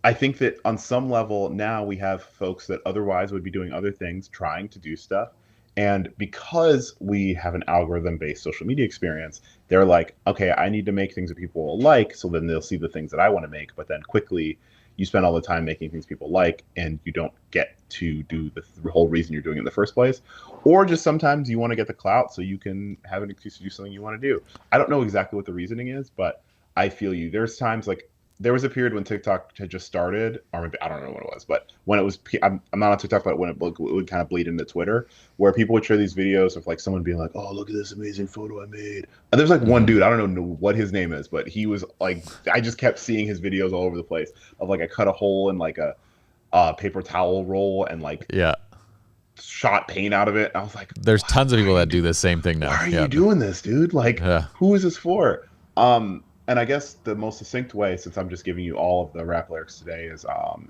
Speaker 2: I think that on some level now we have folks that otherwise would be doing other things trying to do stuff. And because we have an algorithm based social media experience, they're like, okay, I need to make things that people will like. So then they'll see the things that I want to make. But then quickly, you spend all the time making things people like, and you don't get to do the whole reason you're doing it in the first place. Or just sometimes you want to get the clout so you can have an excuse to do something you want to do. I don't know exactly what the reasoning is, but I feel you. There's times like there was a period when TikTok had just started, or maybe I don't know what it was, but when it was, I'm not on TikTok, but when it would kind of bleed into Twitter, where people would share these videos of like someone being like, "Oh, look at this amazing photo I made." And there's like one
Speaker 1: Hmm.
Speaker 2: dude, I don't know what his name is, but he was like, I just kept seeing his videos all over the place of like I cut a hole in like a paper towel roll and like
Speaker 1: Yeah.
Speaker 2: shot paint out of it. I was like,
Speaker 1: There's
Speaker 2: "What?
Speaker 1: tons of people that do the same thing
Speaker 2: Why
Speaker 1: now.
Speaker 2: are you
Speaker 1: Yeah.
Speaker 2: doing this, dude? Like,
Speaker 1: Yeah.
Speaker 2: who is this for?" And I guess the most succinct way, since I'm just giving you all of the rap lyrics today, is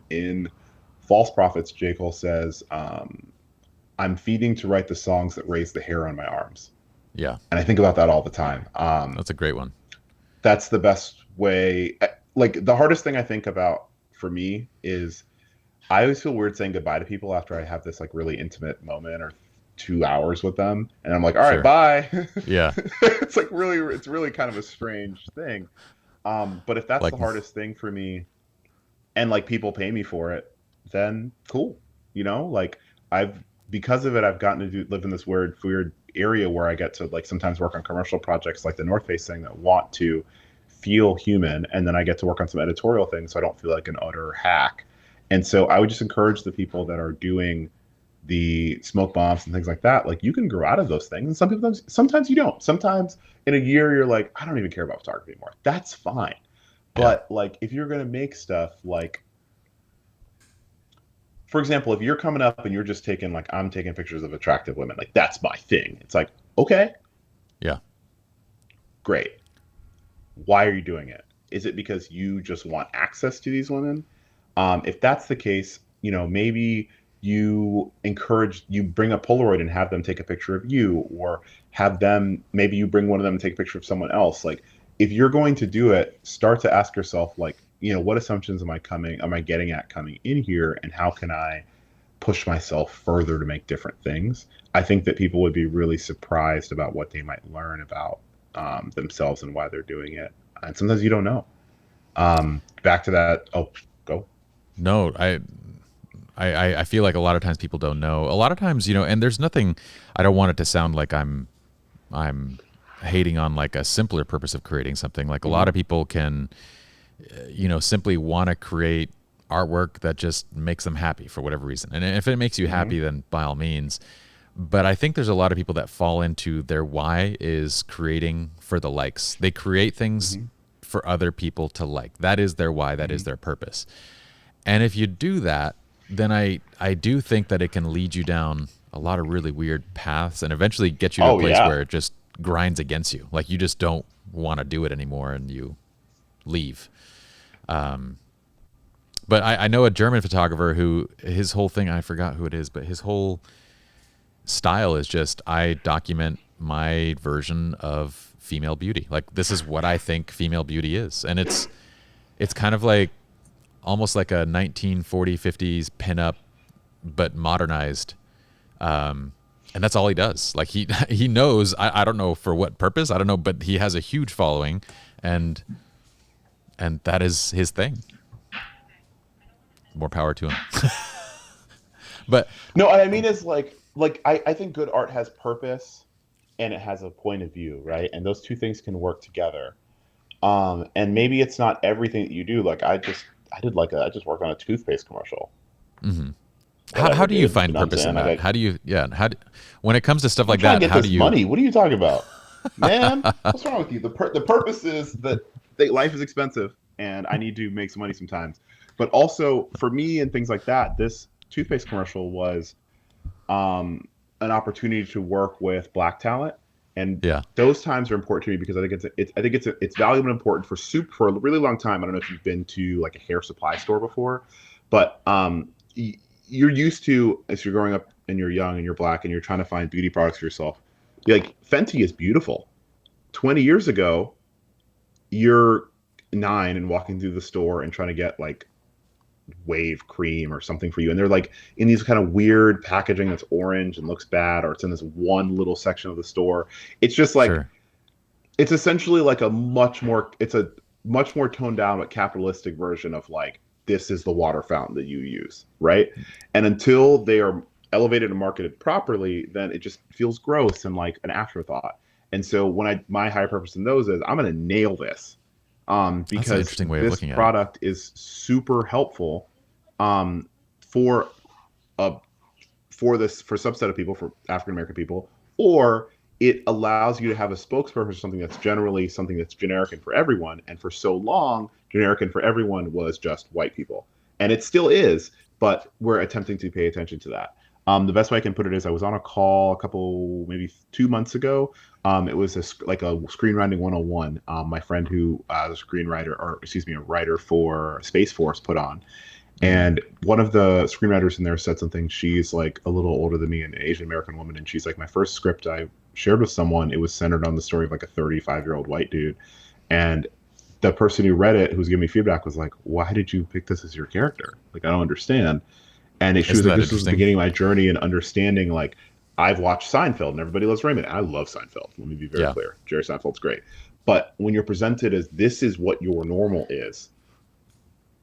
Speaker 2: in False Prophets, J. Cole says, "I'm feeding to write the songs that raise the hair on my arms."
Speaker 1: Yeah.
Speaker 2: And I think about that all the time.
Speaker 1: That's a great one.
Speaker 2: That's the best way. Like, the hardest thing I think about for me is I always feel weird saying goodbye to people after I have this like really intimate moment or 2 hours with them, and I'm like, "All right,
Speaker 1: Sure.
Speaker 2: bye."
Speaker 1: Yeah.
Speaker 2: It's like it's really kind of a strange thing. But if that's
Speaker 1: Like,
Speaker 2: the hardest thing for me, and like people pay me for it, then cool. You know, like I've because of it, I've gotten to live in this weird area where I get to like sometimes work on commercial projects like the North Face thing that want to feel human, and then I get to work on some editorial things so I don't feel like an utter hack. And so I would just encourage the people that are doing the smoke bombs and things like that. Like you can grow out of those things, and sometimes you don't. Sometimes in a year you're like, I don't even care about photography anymore. That's fine.
Speaker 1: yeah.
Speaker 2: But like if you're gonna make stuff like, for example, if you're coming up and you're just taking like I'm taking pictures of attractive women, like that's my thing. It's like, okay,
Speaker 1: Yeah.
Speaker 2: great. Why are you doing it? Is it because you just want access to these women? If that's the case, you know, maybe you bring a Polaroid and have them take a picture of you, or have them, maybe you bring one of them and take a picture of someone else. Like, if you're going to do it, start to ask yourself, like, you know, what assumptions am I getting at coming in here, and how can I push myself further to make different things? I think that people would be really surprised about what they might learn about themselves and why they're doing it. And sometimes you don't know. Back to that. Oh, go.
Speaker 1: No, I feel like a lot of times people don't know. A lot of times, and there's nothing. I don't want it to sound like I'm hating on like a simpler purpose of creating something. Like a lot
Speaker 2: Mm-hmm.
Speaker 1: of people can, simply want to create artwork that just makes them happy for whatever reason. And if it makes you
Speaker 2: Mm-hmm.
Speaker 1: happy, then by all means. But I think there's a lot of people that fall into their why is creating for the likes. They create things
Speaker 2: Mm-hmm.
Speaker 1: for other people to like. That is their why. That
Speaker 2: Mm-hmm.
Speaker 1: is their purpose. And if you do that, then I do think that it can lead you down a lot of really weird paths and eventually get you to a
Speaker 2: Oh
Speaker 1: place
Speaker 2: yeah.
Speaker 1: where it just grinds against you. Like you just don't want to do it anymore and you leave. But I know a German photographer who his whole thing, I forgot who it is, but his whole style is just I document my version of female beauty. Like this is what I think female beauty is. And it's kind of like almost like a 1940s, 50s pinup, but modernized. And that's all he does. Like he knows, I don't know for what purpose, I don't know, but he has a huge following and that is his thing. More power to him. But
Speaker 2: No, what I mean is like I think good art has purpose and it has a point of view, right? And those two things can work together. And maybe it's not everything that you do. Like I just worked on a toothpaste commercial.
Speaker 1: how
Speaker 2: Whatever,
Speaker 1: do you
Speaker 2: dude. You
Speaker 1: find
Speaker 2: know what I'm
Speaker 1: purpose in
Speaker 2: saying? Like
Speaker 1: that? How do you, yeah, when it comes to stuff
Speaker 2: I'm
Speaker 1: like
Speaker 2: trying
Speaker 1: that,
Speaker 2: to get
Speaker 1: how do
Speaker 2: this
Speaker 1: you,
Speaker 2: money. What are you talking about? Man, what's wrong with you? The purpose is that life is expensive and I need to make some money sometimes. But also for me and things like that, this toothpaste commercial was an opportunity to work with Black talent, and
Speaker 1: yeah,
Speaker 2: those times are important to me because I think it's valuable and important for for a really long time. I don't know if you've been to like a hair supply store before, but you're used to, as you're growing up and you're young and you're Black and you're trying to find beauty products for yourself. You're like, Fenty is beautiful. 20 years ago, you're 9 and walking through the store and trying to get like wave cream or something for you, and they're like in these kind of weird packaging that's orange and looks bad, or it's in this one little section of the store. It's just like
Speaker 1: sure,
Speaker 2: it's essentially like a much more toned down but capitalistic version of like, this is the water fountain that you use, right? And until they are elevated and marketed properly, then it just feels gross and like an afterthought. And so my higher purpose in those is I'm going to nail this.
Speaker 1: That's an
Speaker 2: because
Speaker 1: interesting way of
Speaker 2: this
Speaker 1: looking at it.
Speaker 2: product is super helpful um, for a for subset of people, for African American people, or it allows you to have a spokesperson for something that's generally something that's generic and for everyone. And for so long, generic and for everyone was just white people, and it still is. But we're attempting to pay attention to that. The best way I can put it is I was on a call a couple, maybe 2 months ago. It was like a screenwriting 101. My friend who the screenwriter, or excuse me, a writer for Space Force put on. And one of the screenwriters in there said something. She's like a little older than me, an Asian American woman. And she's like, my first script I shared with someone, it was centered on the story of like a 35-year-old white dude. And the person who read it, who was giving me feedback, was like, why did you pick this as your character? Like, I don't understand. And she was
Speaker 1: Isn't
Speaker 2: like,
Speaker 1: that
Speaker 2: this was the
Speaker 1: interesting?
Speaker 2: beginning of my journey and understanding, like, I've watched Seinfeld and Everybody Loves Raymond. I love Seinfeld. Let me be very
Speaker 1: Yeah.
Speaker 2: clear. Jerry Seinfeld's great. But when you're presented as this is what your normal is,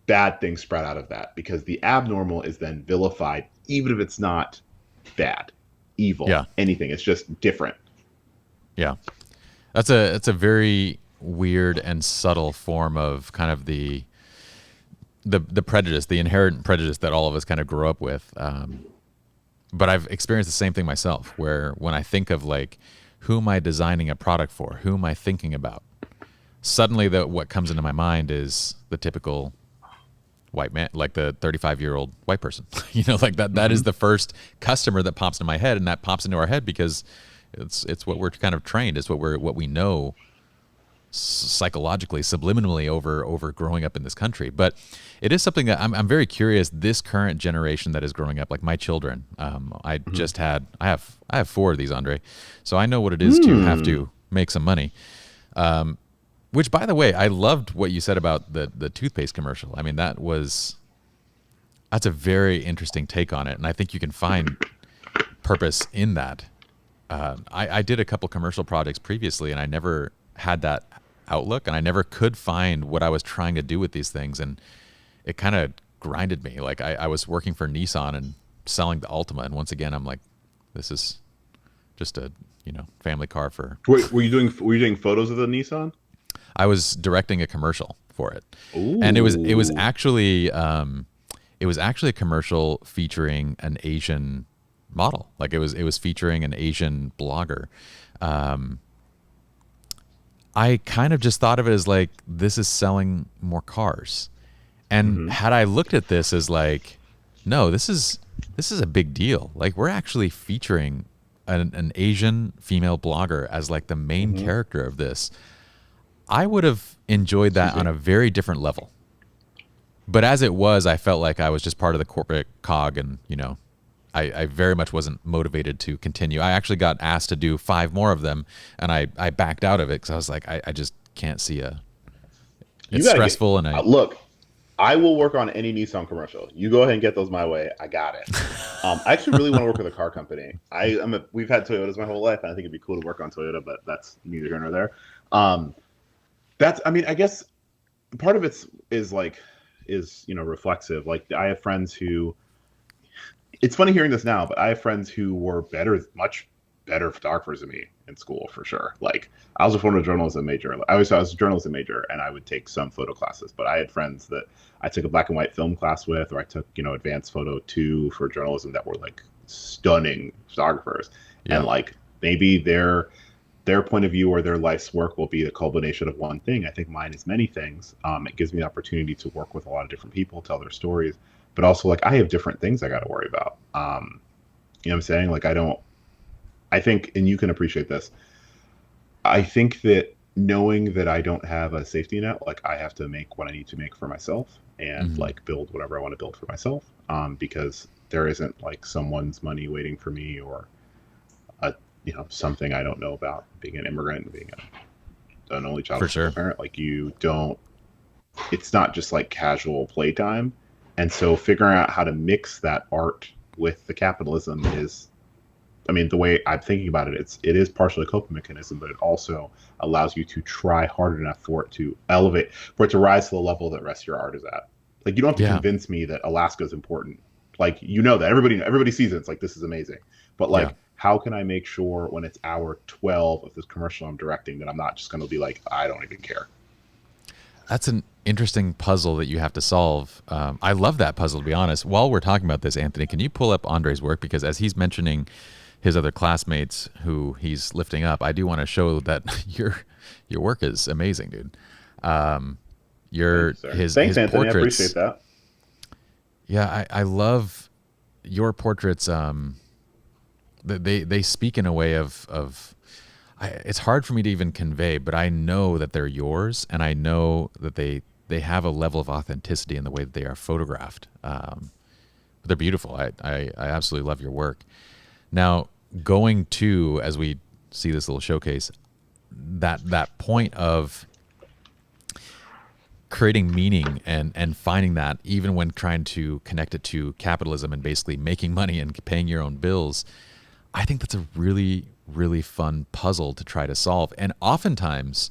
Speaker 2: bad things sprout out of that, because the abnormal is then vilified, even if it's not bad, evil,
Speaker 1: Yeah.
Speaker 2: anything. It's just different.
Speaker 1: Yeah. That's a very weird and subtle form of kind of the prejudice, the inherent prejudice that all of us kind of grew up with. But I've experienced the same thing myself, where when I think of like, who am I designing a product for? Who am I thinking about? Suddenly what comes into my mind is the typical white man, like the 35-year-old white person. Like that is the first customer that pops into my head, and that pops into our head because it's what we're kind of trained. It's what we know psychologically, subliminally over growing up in this country. But it is something that I'm very curious. This current generation that is growing up, like my children, I have 4 of these, Andre, so I know what it is to have to make some money. Which, by the way, I loved what you said about the toothpaste commercial. I mean, that's a very interesting take on it, and I think you can find purpose in that. I did a couple commercial projects previously, and I never had that outlook, and I never could find what I was trying to do with these things, and it kind of grinded me. Like I was working for Nissan and selling the Altima, and once again, I'm like, this is just a family car for.
Speaker 2: Were you doing photos of the Nissan?
Speaker 1: I was directing a commercial for it.
Speaker 2: Ooh.
Speaker 1: And it was actually a commercial featuring an Asian model. Like it was featuring an Asian blogger. I kind of just thought of it as like, this is selling more cars. And had I looked at this as like, no, this is a big deal. Like, we're actually featuring an Asian female blogger as like the main character of this, I would have enjoyed that on a very different level. But as it was, I felt like I was just part of the corporate cog, and I very much wasn't motivated to continue. I actually got asked to do 5 more of them, and I backed out of it because I was like, I just can't see it's stressful.
Speaker 2: Look, I will work on any Nissan commercial. You go ahead and get those my way. I got it. I actually really want to work with a car company. We've had Toyotas my whole life, and I think it'd be cool to work on Toyota, but that's neither here nor there. I guess part of it is reflexive. Like, I have friends who, it's funny hearing this now, but I have friends who were much better photographers than me in school, for sure. Like, I was a photojournalism major. I was a journalism major, and I would take some photo classes, but I had friends that I took a black and white film class with, or I took, advanced photo 2 for journalism, that were like stunning photographers. Yeah. And like, maybe their point of view or their life's work will be the culmination of one thing. I think mine is many things. It gives me the opportunity to work with a lot of different people, tell their stories, but also, like, I have different things I got to worry about. You know what I'm saying? Like, I think, and you can appreciate this, I think that knowing that I don't have a safety net, like, I have to make what I need to make for myself, and like, build whatever I want to build for myself, because there isn't like someone's money waiting for me, or something I don't know about, being an immigrant, being an only child of a parent. Like, it's not just like casual playtime. And so figuring out how to mix that art with the capitalism is, the way I'm thinking about it, it is partially a coping mechanism, but it also allows you to try hard enough for it to elevate, for it to rise to the level that the rest of your art is at. Like, you don't have to convince me that Alaska is important. Like, that everybody sees it. It's like, this is amazing. But like, how can I make sure when it's hour 12 of this commercial I'm directing that I'm not just going to be like, I don't even care?
Speaker 1: That's an interesting puzzle that you have to solve. I love that puzzle, to be honest. While we're talking about this, Anthony, can you pull up Andre's work? Because as he's mentioning his other classmates who he's lifting up, I do want to show that your work is amazing, dude.
Speaker 2: Thanks,
Speaker 1: His
Speaker 2: Anthony. I appreciate
Speaker 1: portraits.
Speaker 2: that.
Speaker 1: Yeah, I love your portraits. They speak in a way of it's hard for me to even convey, but I know that they're yours, and I know that they have a level of authenticity in the way that they are photographed. But they're beautiful. I absolutely love your work. Now, going to, as we see this little showcase, that point of creating meaning and finding that, even when trying to connect it to capitalism and basically making money and paying your own bills, I think that's a really, really fun puzzle to try to solve. And oftentimes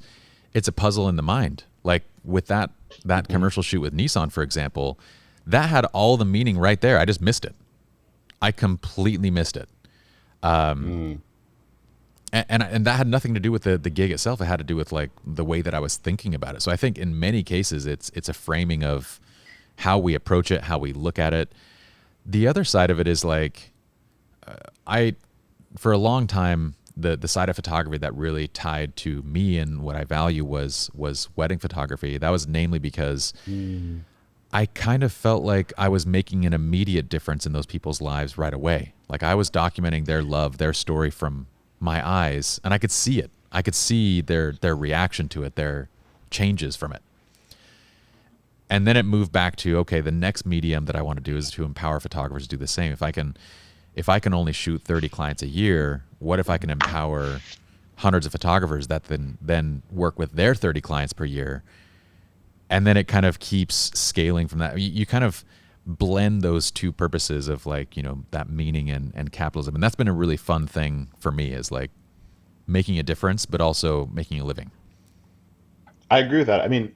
Speaker 1: it's a puzzle in the mind. Like with that commercial shoot with Nissan, for example, that had all the meaning right there. I just missed it. I completely missed it. And that had nothing to do with the gig itself. It had to do with like the way that I was thinking about it. So I think in many cases it's a framing of how we approach it, how we look at it. The other side of it is like, for a long time, the side of photography that really tied to me and what I value was wedding photography. That was namely because I kind of felt like I was making an immediate difference in those people's lives right away. Like I was documenting their love, their story from my eyes, and I could see it. I could see their reaction to it, their changes from it. And then it moved back to, okay, the next medium that I want to do is to empower photographers to do the same. If I can only shoot 30 clients a year, what if I can empower hundreds of photographers that then work with their 30 clients per year? And then it kind of keeps scaling from that. You kind of blend those two purposes of like, that meaning and capitalism. And that's been a really fun thing for me, is like making a difference, but also making a living.
Speaker 2: I agree with that. I mean,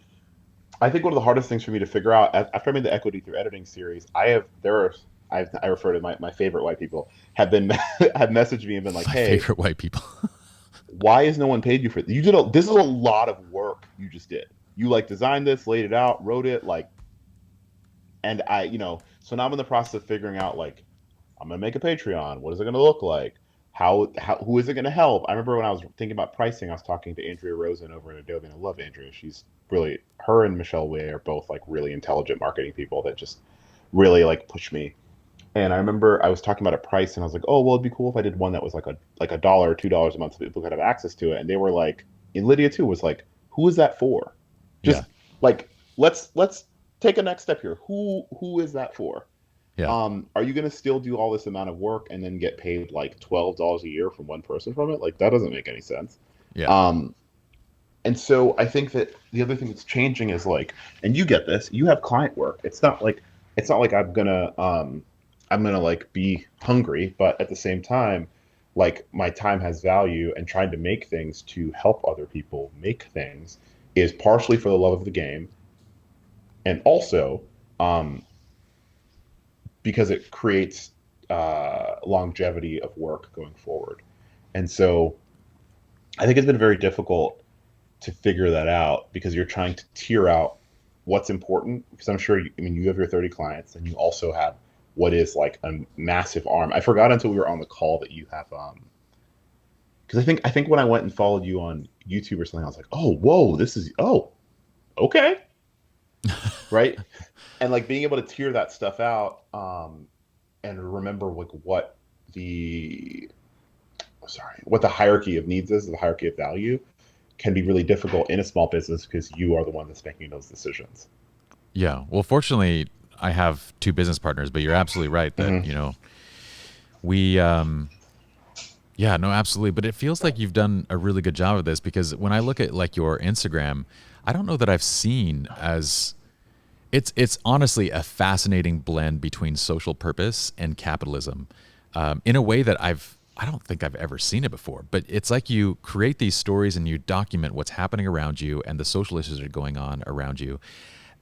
Speaker 2: I think one of the hardest things for me to figure out after I made the equity through editing series, I refer to my favorite white people have messaged me and been like,
Speaker 1: My
Speaker 2: hey,
Speaker 1: favorite white people.
Speaker 2: why has no one paid you for this? This is a lot of work you just did. You like designed this, laid it out, wrote it, like, and so now I'm in the process of figuring out, like, I'm going to make a Patreon. What is it going to look like? Who is it going to help? I remember when I was thinking about pricing, I was talking to Andrea Rosen over at Adobe, and I love Andrea. She's really, her and Michelle Way are both like really intelligent marketing people that just really like push me. And I remember I was talking about a price, and I was like, oh, well, it'd be cool if I did one that was like a dollar or $2 a month so people could have access to it. And they were like, and Lydia too was like, who is that for? Just like, let's take a next step here. Who is that for?
Speaker 1: Yeah.
Speaker 2: Are you going to still do all this amount of work and then get paid like $12 a year from one person from it? Like, that doesn't make any sense.
Speaker 1: Yeah.
Speaker 2: And so I think that the other thing that's changing is like, and you get this, you have client work. It's not like I'm gonna like be hungry, but at the same time, like my time has value, and trying to make things to help other people make things is partially for the love of the game, and also because it creates longevity of work going forward. And so I think it's been very difficult to figure that out, because you're trying to tier out what's important, because I'm sure you have your 30 clients, and you also have what is like a massive arm. I forgot until we were on the call that you have because I think when I went and followed you on YouTube or something, I was like, oh, whoa, okay. Right. And like being able to tier that stuff out and remember like what the hierarchy of needs is, the hierarchy of value, can be really difficult in a small business, because you are the one that's making those decisions.
Speaker 1: Yeah. Well, fortunately, I have two business partners, but you're absolutely right that, we, yeah, no, absolutely. But it feels like you've done a really good job of this, because when I look at like your Instagram, I don't know that I've seen it's honestly a fascinating blend between social purpose and capitalism, in a way that I don't think I've ever seen it before. But it's like you create these stories and you document what's happening around you and the social issues that are going on around you.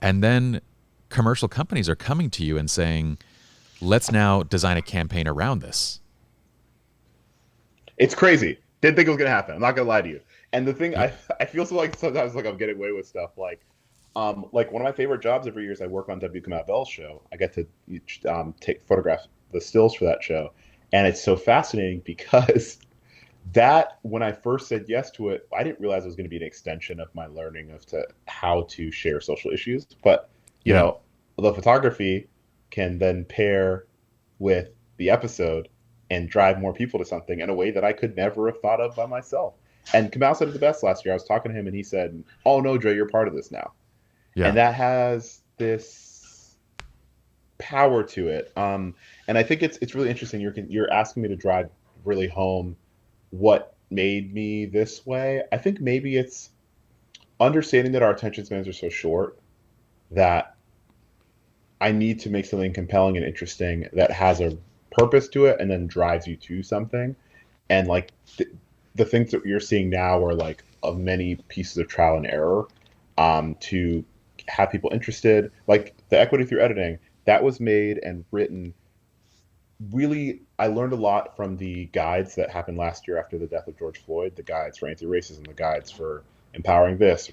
Speaker 1: And then commercial companies are coming to you and saying, let's now design a campaign around this.
Speaker 2: It's crazy. Didn't think it was going to happen. I'm not going to lie to you. And the thing, I feel so like sometimes like I'm getting away with stuff. Like Like one of my favorite jobs every year is I work on Kamau Bell's show. I get to take photographs, the stills for that show, and it's so fascinating because that when I first said yes to it, I didn't realize it was going to be an extension of my learning of to how to share social issues. But you
Speaker 1: Yeah.
Speaker 2: know, the photography can then pair with the episode and drive more people to something in a way that I could never have thought of by myself. And Kamau said it the best last year. I was talking to him and he said, "Oh no, Dre, you're part of this now."
Speaker 1: Yeah.
Speaker 2: And that has this power to it. And I think it's really interesting. You're asking me to drive really home what made me this way. I think maybe it's understanding that our attention spans are so short that I need to make something compelling and interesting that has a purpose to it and then drives you to something. And like the things that you're seeing now are like of many pieces of trial and error to have people interested. Like the equity through editing, that was made and written really. I learned a lot from the guides that happened last year after the death of George Floyd, the guides for anti-racism, the guides for empowering this,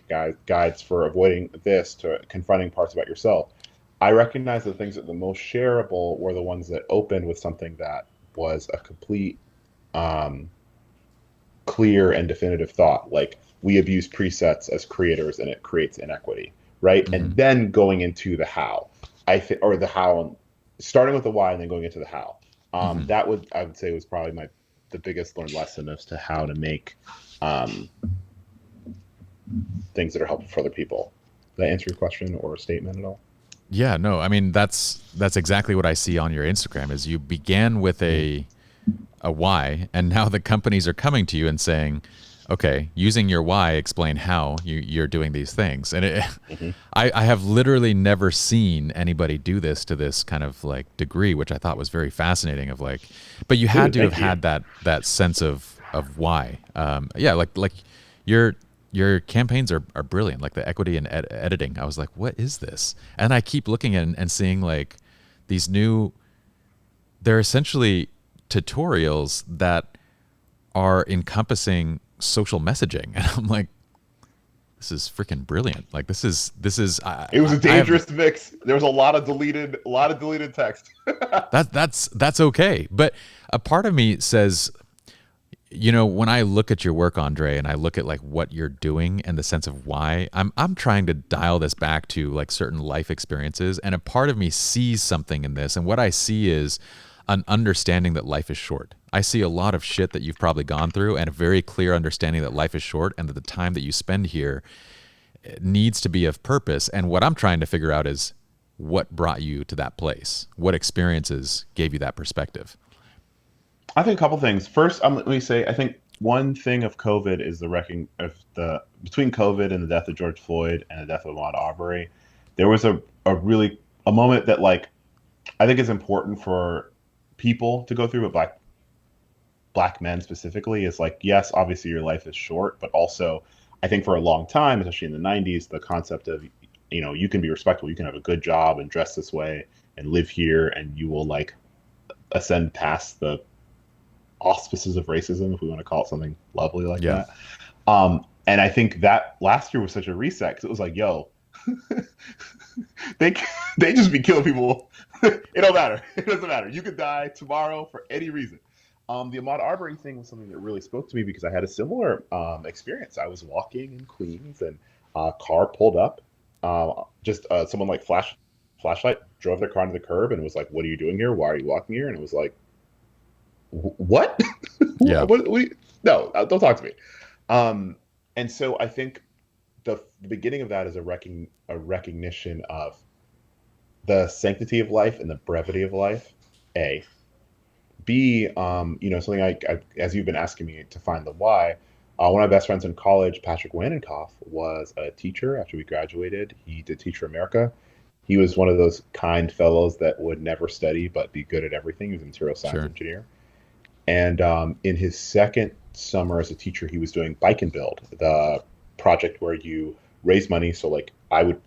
Speaker 2: guides for avoiding this, to confronting parts about yourself. I recognize the things that the most shareable were the ones that opened with something that was a complete um, clear and definitive thought, like we abuse presets as creators and it creates inequity, right?
Speaker 1: Hmm.
Speaker 2: And then going into the how, I think, or the how, starting with the why and then going into the how.
Speaker 1: Hmm.
Speaker 2: That would, I would say, was probably the biggest learned lesson as to how to make um, things that are helpful for other people. Did that answer your question or statement at all?
Speaker 1: Yeah, no, I mean that's exactly what I see on your Instagram is you began with
Speaker 2: Mm-hmm.
Speaker 1: a why, and now the companies are coming to you and saying, okay, using your why, explain how you're doing these things. And
Speaker 2: Mm-hmm.
Speaker 1: I have literally never seen anybody do this to this kind of like degree, which I thought was very fascinating. Of like, but you had
Speaker 2: Dude,
Speaker 1: to have
Speaker 2: thank you.
Speaker 1: had that sense of why. Yeah, like your your campaigns are brilliant. Like the equity and editing, I was like, what is this? And I keep looking at and seeing like these new. They're essentially tutorials that are encompassing social messaging, and I'm like, this is freaking brilliant. Like this is
Speaker 2: It was a
Speaker 1: I have
Speaker 2: dangerous mix. There was a lot of deleted text.
Speaker 1: that's okay. But a part of me says, you know, when I look at your work, Andre, and I look at like what you're doing and the sense of why, I'm trying to dial this back to like certain life experiences, and a part of me sees something in this, and what I see is an understanding that life is short. I see a lot of shit that you've probably gone through, and a very clear understanding that life is short, and that the time that you spend here needs to be of purpose. And what I'm trying to figure out is what brought you to that place, what experiences gave you that perspective.
Speaker 2: I think a couple things. First, let me say, I think one thing of COVID is the wrecking of the between COVID and the death of George Floyd and the death of Ahmaud Arbery, there was a really a moment that like I think is important for people to go through, but black men specifically is like, yes, obviously your life is short, but also I think for a long time, especially in the 90s, the concept of, you can be respectable, you can have a good job and dress this way and live here and you will like ascend past the auspices of racism, if we want to call it something lovely like
Speaker 1: Yeah.
Speaker 2: that. And I think that last year was such a reset because it was like, yo, they they just be killing people. It don't matter. It doesn't matter. You could die tomorrow for any reason. The Ahmaud Arbery thing was something that really spoke to me because I had a similar experience. I was walking in Queens and a car pulled up. Just someone like flashlight drove their car into the curb and was like, "What are you doing here? Why are you walking here?" And it was like, "What?
Speaker 1: Yeah.
Speaker 2: No, don't talk to me." Um, and so I think the beginning of that is a recognition of the sanctity of life and the brevity of life. A, B, something as you've been asking me to find the why. One of my best friends in college, Patrick Wanenkoff, was a teacher after we graduated. He did Teach for America. He was one of those kind fellows that would never study but be good at everything. He was a material science
Speaker 1: Sure.
Speaker 2: engineer. And in his second summer as a teacher, he was doing Bike and Build, the project where you raise money. So, like,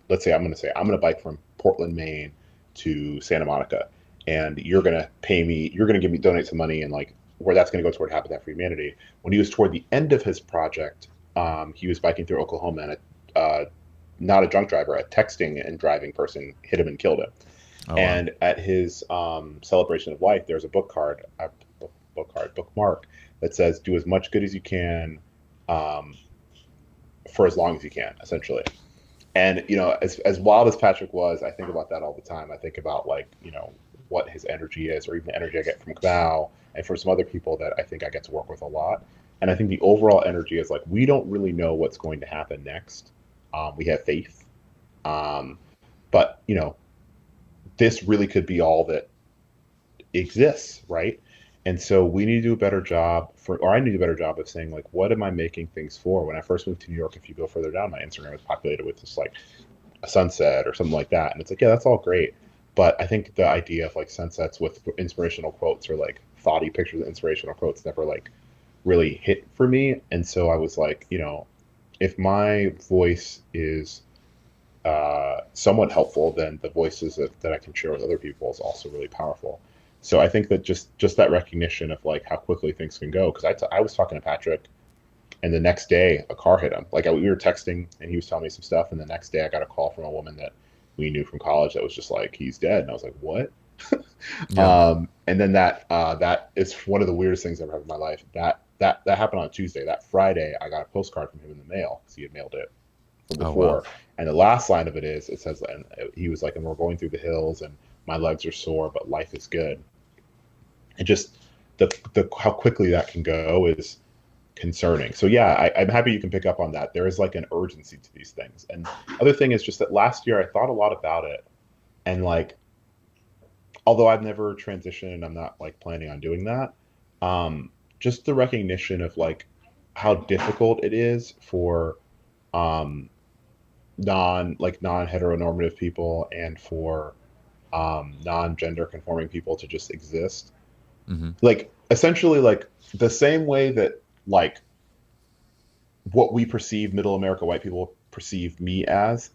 Speaker 2: let's say I'm going to bike from Portland, Maine to Santa Monica, and you're going to pay me, you're going to donate some money, and like where that's going to go toward Habitat for Humanity. When he was toward the end of his project, he was biking through Oklahoma, and not a drunk driver, a texting and driving person hit him and killed him.
Speaker 1: Oh, wow.
Speaker 2: And at his celebration of life, there's a bookmark that says, "Do as much good as you can, um, for as long as you can," essentially. And as wild as Patrick was, I think about that all the time. I think about, like, what his energy is, or even the energy I get from Kamau and from some other people that I think I get to work with a lot. And I think the overall energy is like, we don't really know what's going to happen next. We have faith, but this really could be all that exists, right? And so we need to do a better job or I need to do a better job of saying, like, what am I making things for? When I first moved to New York, if you go further down, my Instagram was populated with just like a sunset or something like that. And it's like, yeah, that's all great. But I think the idea of like sunsets with inspirational quotes or like thoughty pictures of inspirational quotes never like really hit for me. And so I was like, if my voice is somewhat helpful, then the voices that I can share with other people is also really powerful. So I think that just that recognition of like how quickly things can go. Because I was talking to Patrick, and the next day a car hit him. Like, we were texting, and he was telling me some stuff, and the next day I got a call from a woman that we knew from college that was just like, he's dead. And I was like, what?
Speaker 1: Yeah.
Speaker 2: And then that is one of the weirdest things I've ever had in my life. That happened on Tuesday. That Friday, I got a postcard from him in the mail because he had mailed it from
Speaker 1: Oh,
Speaker 2: before.
Speaker 1: wow.
Speaker 2: And the last line of it says, and he was like, and we're going through the hills, and my legs are sore, but life is good. And just the how quickly that can go is concerning. So yeah, I'm happy you can pick up on that. There is like an urgency to these things. And other thing is just that last year I thought a lot about it, and like, although I've never transitioned and I'm not like planning on doing that, just the recognition of like how difficult it is for um, non-heteronormative people and for non-gender conforming people to just exist.
Speaker 1: Mm-hmm.
Speaker 2: Like, essentially, like the same way that like what we perceive middle America white people perceive me as,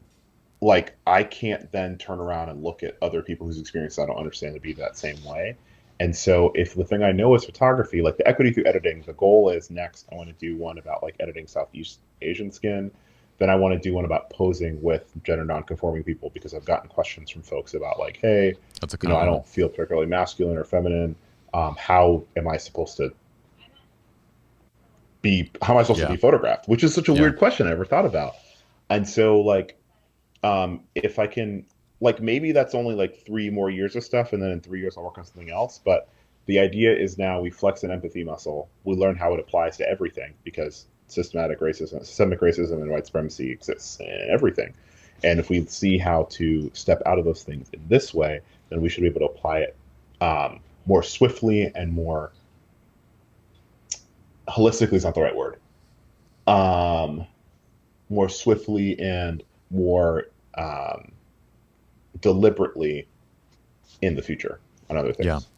Speaker 2: like, I can't then turn around and look at other people whose experience I don't understand to be that same way. And so if the thing I know is photography, like the equity through editing, the goal is next I want to do one about like editing Southeast Asian skin. Then I want to do one about posing with gender nonconforming people, because I've gotten questions from folks about like, hey,
Speaker 1: That's a
Speaker 2: I
Speaker 1: common one.
Speaker 2: don't feel particularly masculine or feminine. How am I supposed to
Speaker 1: Yeah.
Speaker 2: be photographed? Which is such a
Speaker 1: Yeah.
Speaker 2: weird question I never thought about. And so like, if I can, like, maybe that's only like 3 more years of stuff, and then in 3 years I'll work on something else. But the idea is now we flex an empathy muscle. We learn how it applies to everything, because systemic racism and white supremacy exists in everything. And if we see how to step out of those things in this way, then we should be able to apply it more swiftly and more holistically is not the right word. Um, More swiftly and more deliberately in the future on other
Speaker 1: Yeah.
Speaker 2: things.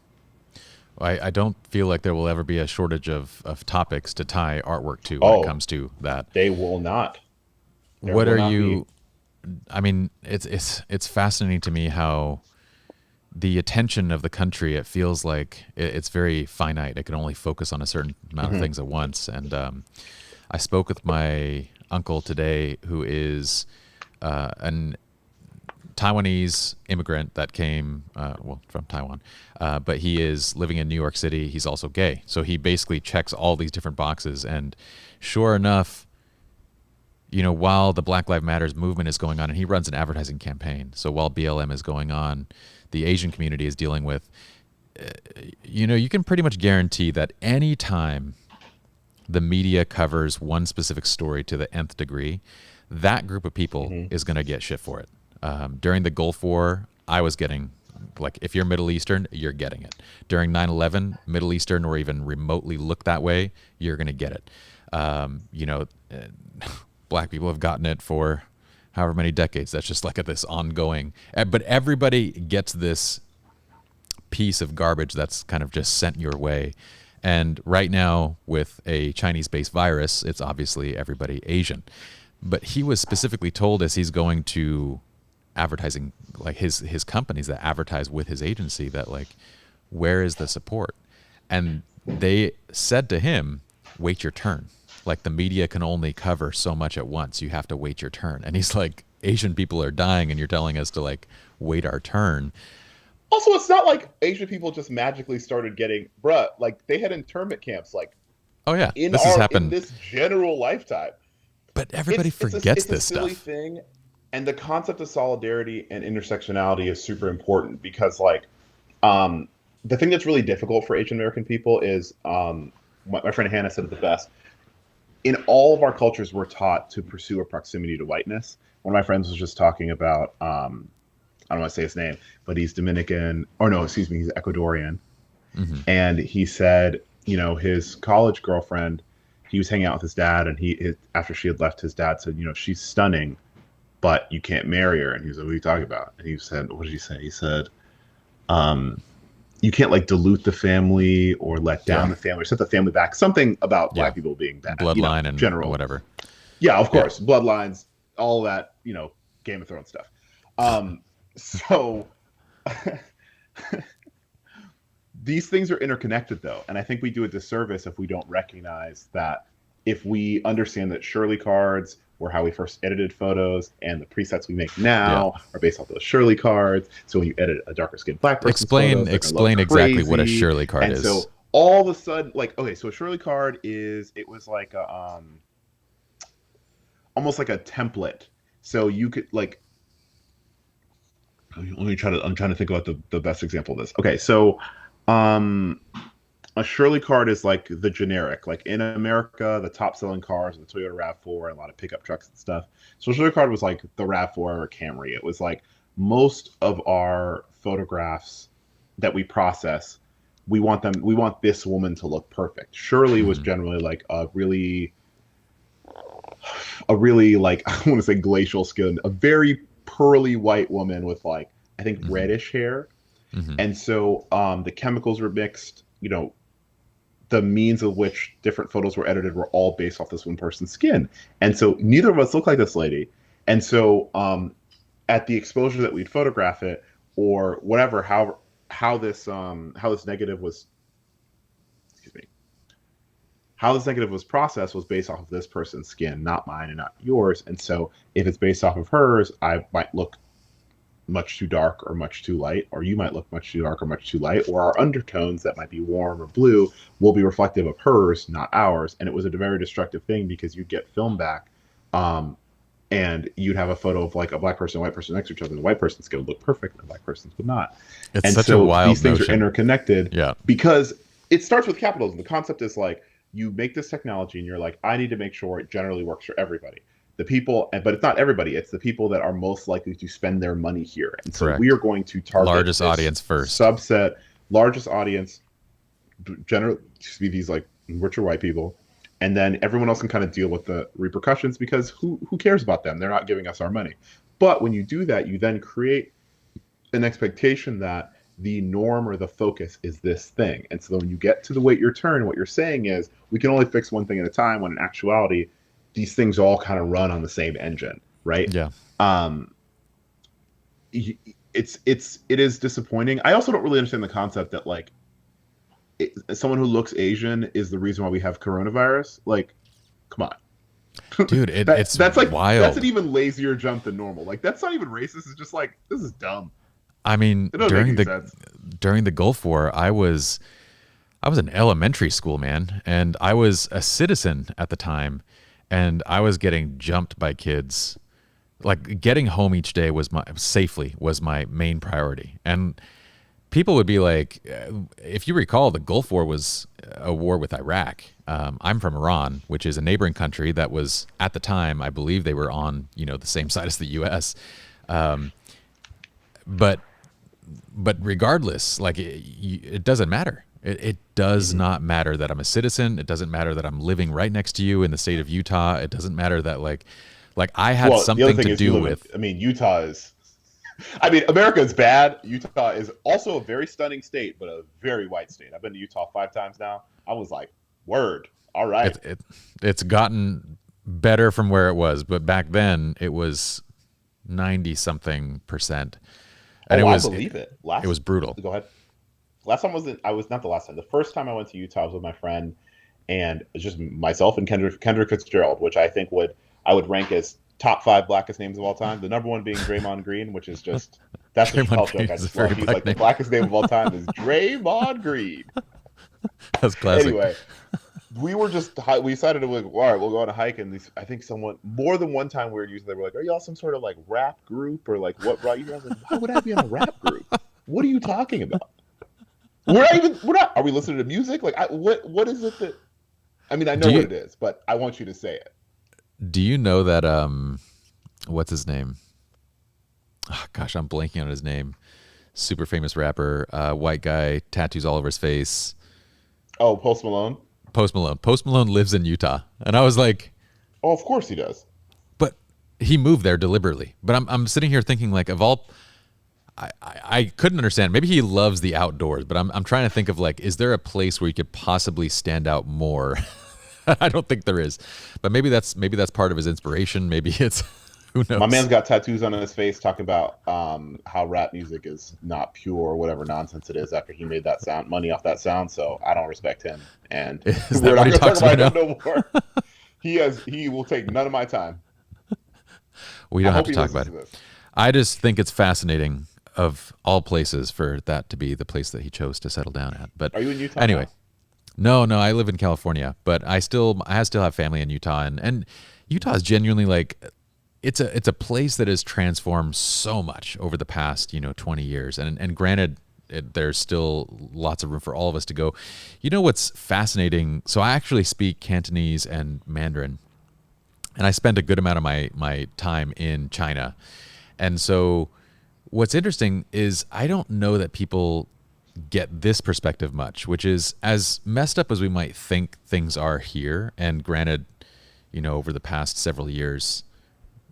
Speaker 1: I don't feel like there will ever be a shortage of topics to tie artwork to when it
Speaker 2: Oh,
Speaker 1: comes to that.
Speaker 2: they will not. There
Speaker 1: What
Speaker 2: will
Speaker 1: are
Speaker 2: not be.
Speaker 1: you? I mean, it's fascinating to me how the attention of the country, it feels like it's very finite. It can only focus on a certain amount of
Speaker 2: Mm-hmm.
Speaker 1: things at once. And I spoke with my uncle today, who is an Taiwanese immigrant that came, from Taiwan, but he is living in New York City. He's also gay. So he basically checks all these different boxes. And sure enough, while the Black Lives Matters movement is going on, and he runs an advertising campaign. So while BLM is going on, the Asian community is dealing with, you can pretty much guarantee that any time the media covers one specific story to the nth degree, that group of people
Speaker 2: Mm-hmm.
Speaker 1: is going to get shit for it. During the Gulf War, I was getting, like, if you're Middle Eastern, you're getting it. During 9/11, Middle Eastern or even remotely look that way, you're going to get it. Black people have gotten it for however many decades. That's just like this ongoing. But everybody gets this piece of garbage that's kind of just sent your way. And right now, with a Chinese-based virus, it's obviously everybody Asian. But he was specifically told, as he's going to advertising, like his companies that advertise with his agency, that like, where is the support? And they said to him, wait your turn. Like, the media can only cover so much at once. You have to wait your turn. And he's like, Asian people are dying and you're telling us to like wait our turn.
Speaker 2: Also, it's not like Asian people just magically started getting, bruh, like they had internment camps like
Speaker 1: Oh yeah,
Speaker 2: in
Speaker 1: this has
Speaker 2: in
Speaker 1: happened.
Speaker 2: this general lifetime.
Speaker 1: But everybody forgets
Speaker 2: It's a
Speaker 1: this
Speaker 2: silly
Speaker 1: stuff.
Speaker 2: thing, and the concept of solidarity and intersectionality is super important because like um the thing that's really difficult for Asian American people is my friend Hannah said it the best. In all of our cultures, we're taught to pursue a proximity to whiteness. One of my friends was just talking about I don't want to say his name, but he's Dominican, or no, excuse me, he's Ecuadorian.
Speaker 1: Hmm.
Speaker 2: And he said, you know, his college girlfriend, he was hanging out with his dad, and after she had left, his dad said, you know, she's stunning, but you can't marry her. And he was like, what are you talking about? And he said, what did he say? He said, um, you can't like dilute the family or let down the family or set the family back. Something about
Speaker 1: Yeah.
Speaker 2: black people being bad,
Speaker 1: Bloodline and
Speaker 2: general,
Speaker 1: whatever.
Speaker 2: Yeah, of course, bloodlines, all that, Game of Thrones stuff. So these things are interconnected though, and I think we do a disservice if we don't recognize that. If we understand that Shirley cards were how we first edited photos, and the presets we make now are based off those Shirley cards. So when you edit a darker skinned black person's photos,
Speaker 1: Explain exactly what a Shirley card
Speaker 2: and
Speaker 1: is.
Speaker 2: so all of a sudden, like, okay, so a Shirley card was like a almost like a template. So you could like, I'm trying to think about the best example of this. Okay, so a Shirley card is like the generic, like in America, the top selling cars are the Toyota RAV4 and a lot of pickup trucks and stuff. So a Shirley card was like the RAV4 or Camry. It was like most of our photographs that we process, we want this woman to look perfect. Shirley was generally like a really like, I want to say glacial skin, a very pearly white woman with like, I think reddish hair. And so the chemicals were mixed, the means of which different photos were edited were all based off this one person's skin. And so neither of us look like this lady. And so at the exposure that we'd photograph it or whatever, how this negative was, how this negative was processed was based off of this person's skin, not mine and not yours. And so if it's based off of hers, I might look much too dark or much too light, or you might look much too dark or much too light, or our undertones that might be warm or blue will be reflective of hers, not ours. And it was a very destructive thing because you'd get film back and you'd have a photo of like a black person and a white person next to each other, and the white person's going to look perfect and the black person's would not.
Speaker 1: It's
Speaker 2: and
Speaker 1: such
Speaker 2: so
Speaker 1: a wild
Speaker 2: these things
Speaker 1: notion.
Speaker 2: are interconnected
Speaker 1: because
Speaker 2: it starts with capitalism. The concept is like, you make this technology and you're like, I need to make sure it generally works for everybody. The people, but it's not everybody. It's the people that are most likely to spend their money here. And so we are going to target
Speaker 1: largest audience first.
Speaker 2: Subset, largest audience, generally be these like richer white people. And then everyone else can kind of deal with the repercussions because who cares about them? They're not giving us our money. But when you do that, you then create an expectation that the norm or the focus is this thing. And so when you get to the wait your turn, what you're saying is we can only fix one thing at a time, when in actuality, these things all kind of run on the same engine, right?
Speaker 1: Yeah.
Speaker 2: It is disappointing. I also don't really understand the concept that like someone who looks Asian is the reason why we have coronavirus. Like, come on,
Speaker 1: dude, it's
Speaker 2: that's like
Speaker 1: wild.
Speaker 2: That's an even lazier jump than normal. Like, that's not even racist. It's just like, this is dumb.
Speaker 1: I mean, during the Gulf War, I was in elementary school, man, and I was a citizen at the time. And I was getting jumped by kids. Like, getting home each day was my main priority. And people would be like, if you recall, the Gulf War was a war with Iraq. I'm from Iran, which is a neighboring country that was, at the time, I believe they were on, the same side as the U.S. But regardless, like, it doesn't matter. It does not matter that I'm a citizen. It doesn't matter that I'm living right next to you in the state of Utah. It doesn't matter that like I had something to do with.
Speaker 2: Utah is. America is bad. Utah is also a very stunning state, but a very white state. I've been to Utah 5 times now. I was like, word, all right.
Speaker 1: It's gotten better from where it was, but back then it was 90-something%. And
Speaker 2: I believe it.
Speaker 1: It was brutal.
Speaker 2: Go ahead. Last time I was not the last time. The first time I went to Utah, I was with my friend, and it's just myself and Kendrick Fitzgerald, which I think I would rank as top 5 blackest names of all time. The number one being Draymond Green, which is just that's a Chappelle joke. I just love. He's like the blackest name of all time is Draymond Green.
Speaker 1: That's classic.
Speaker 2: Anyway, we decided to like, all right, we'll go on a hike, and I think someone more than one time we were using. They were like, "Are y'all some sort of like rap group or like what?" Right? I was like, "Why would I be in a rap group? What are you talking about? We're not. Are we listening to music? Like, what is it that? I mean, I know what it is, but I want you to say it.
Speaker 1: Do you know that what's his name? Oh, gosh, I'm blanking on his name. Super famous rapper, white guy, tattoos all over his face.
Speaker 2: Oh, Post Malone.
Speaker 1: Post Malone. Post Malone lives in Utah, and I was like,
Speaker 2: "Oh, of course he does."
Speaker 1: But he moved there deliberately. But I'm sitting here thinking, like, of all, I couldn't understand. Maybe he loves the outdoors, but I'm trying to think of like, is there a place where you could possibly stand out more? I don't think there is, but maybe that's part of his inspiration. Maybe it's who knows.
Speaker 2: My man's got tattoos on his face talking about how rap music is not pure or whatever nonsense it is after he made that sound money off that sound. So I don't respect him. And
Speaker 1: is that what he talks about
Speaker 2: no more. He will take none of my time.
Speaker 1: We don't have to talk about it. I just think it's fascinating of all places for that to be the place that he chose to settle down at. But
Speaker 2: are you in Utah?
Speaker 1: Anyway. No, I live in California, but I still have family in Utah, and Utah is genuinely like it's a place that has transformed so much over the past 20 years, and granted, there's still lots of room for all of us to go. You know what's fascinating? So I actually speak Cantonese and Mandarin, and I spent a good amount of my time in China, and so what's interesting is I don't know that people get this perspective much, which is as messed up as we might think things are here. And granted, over the past several years,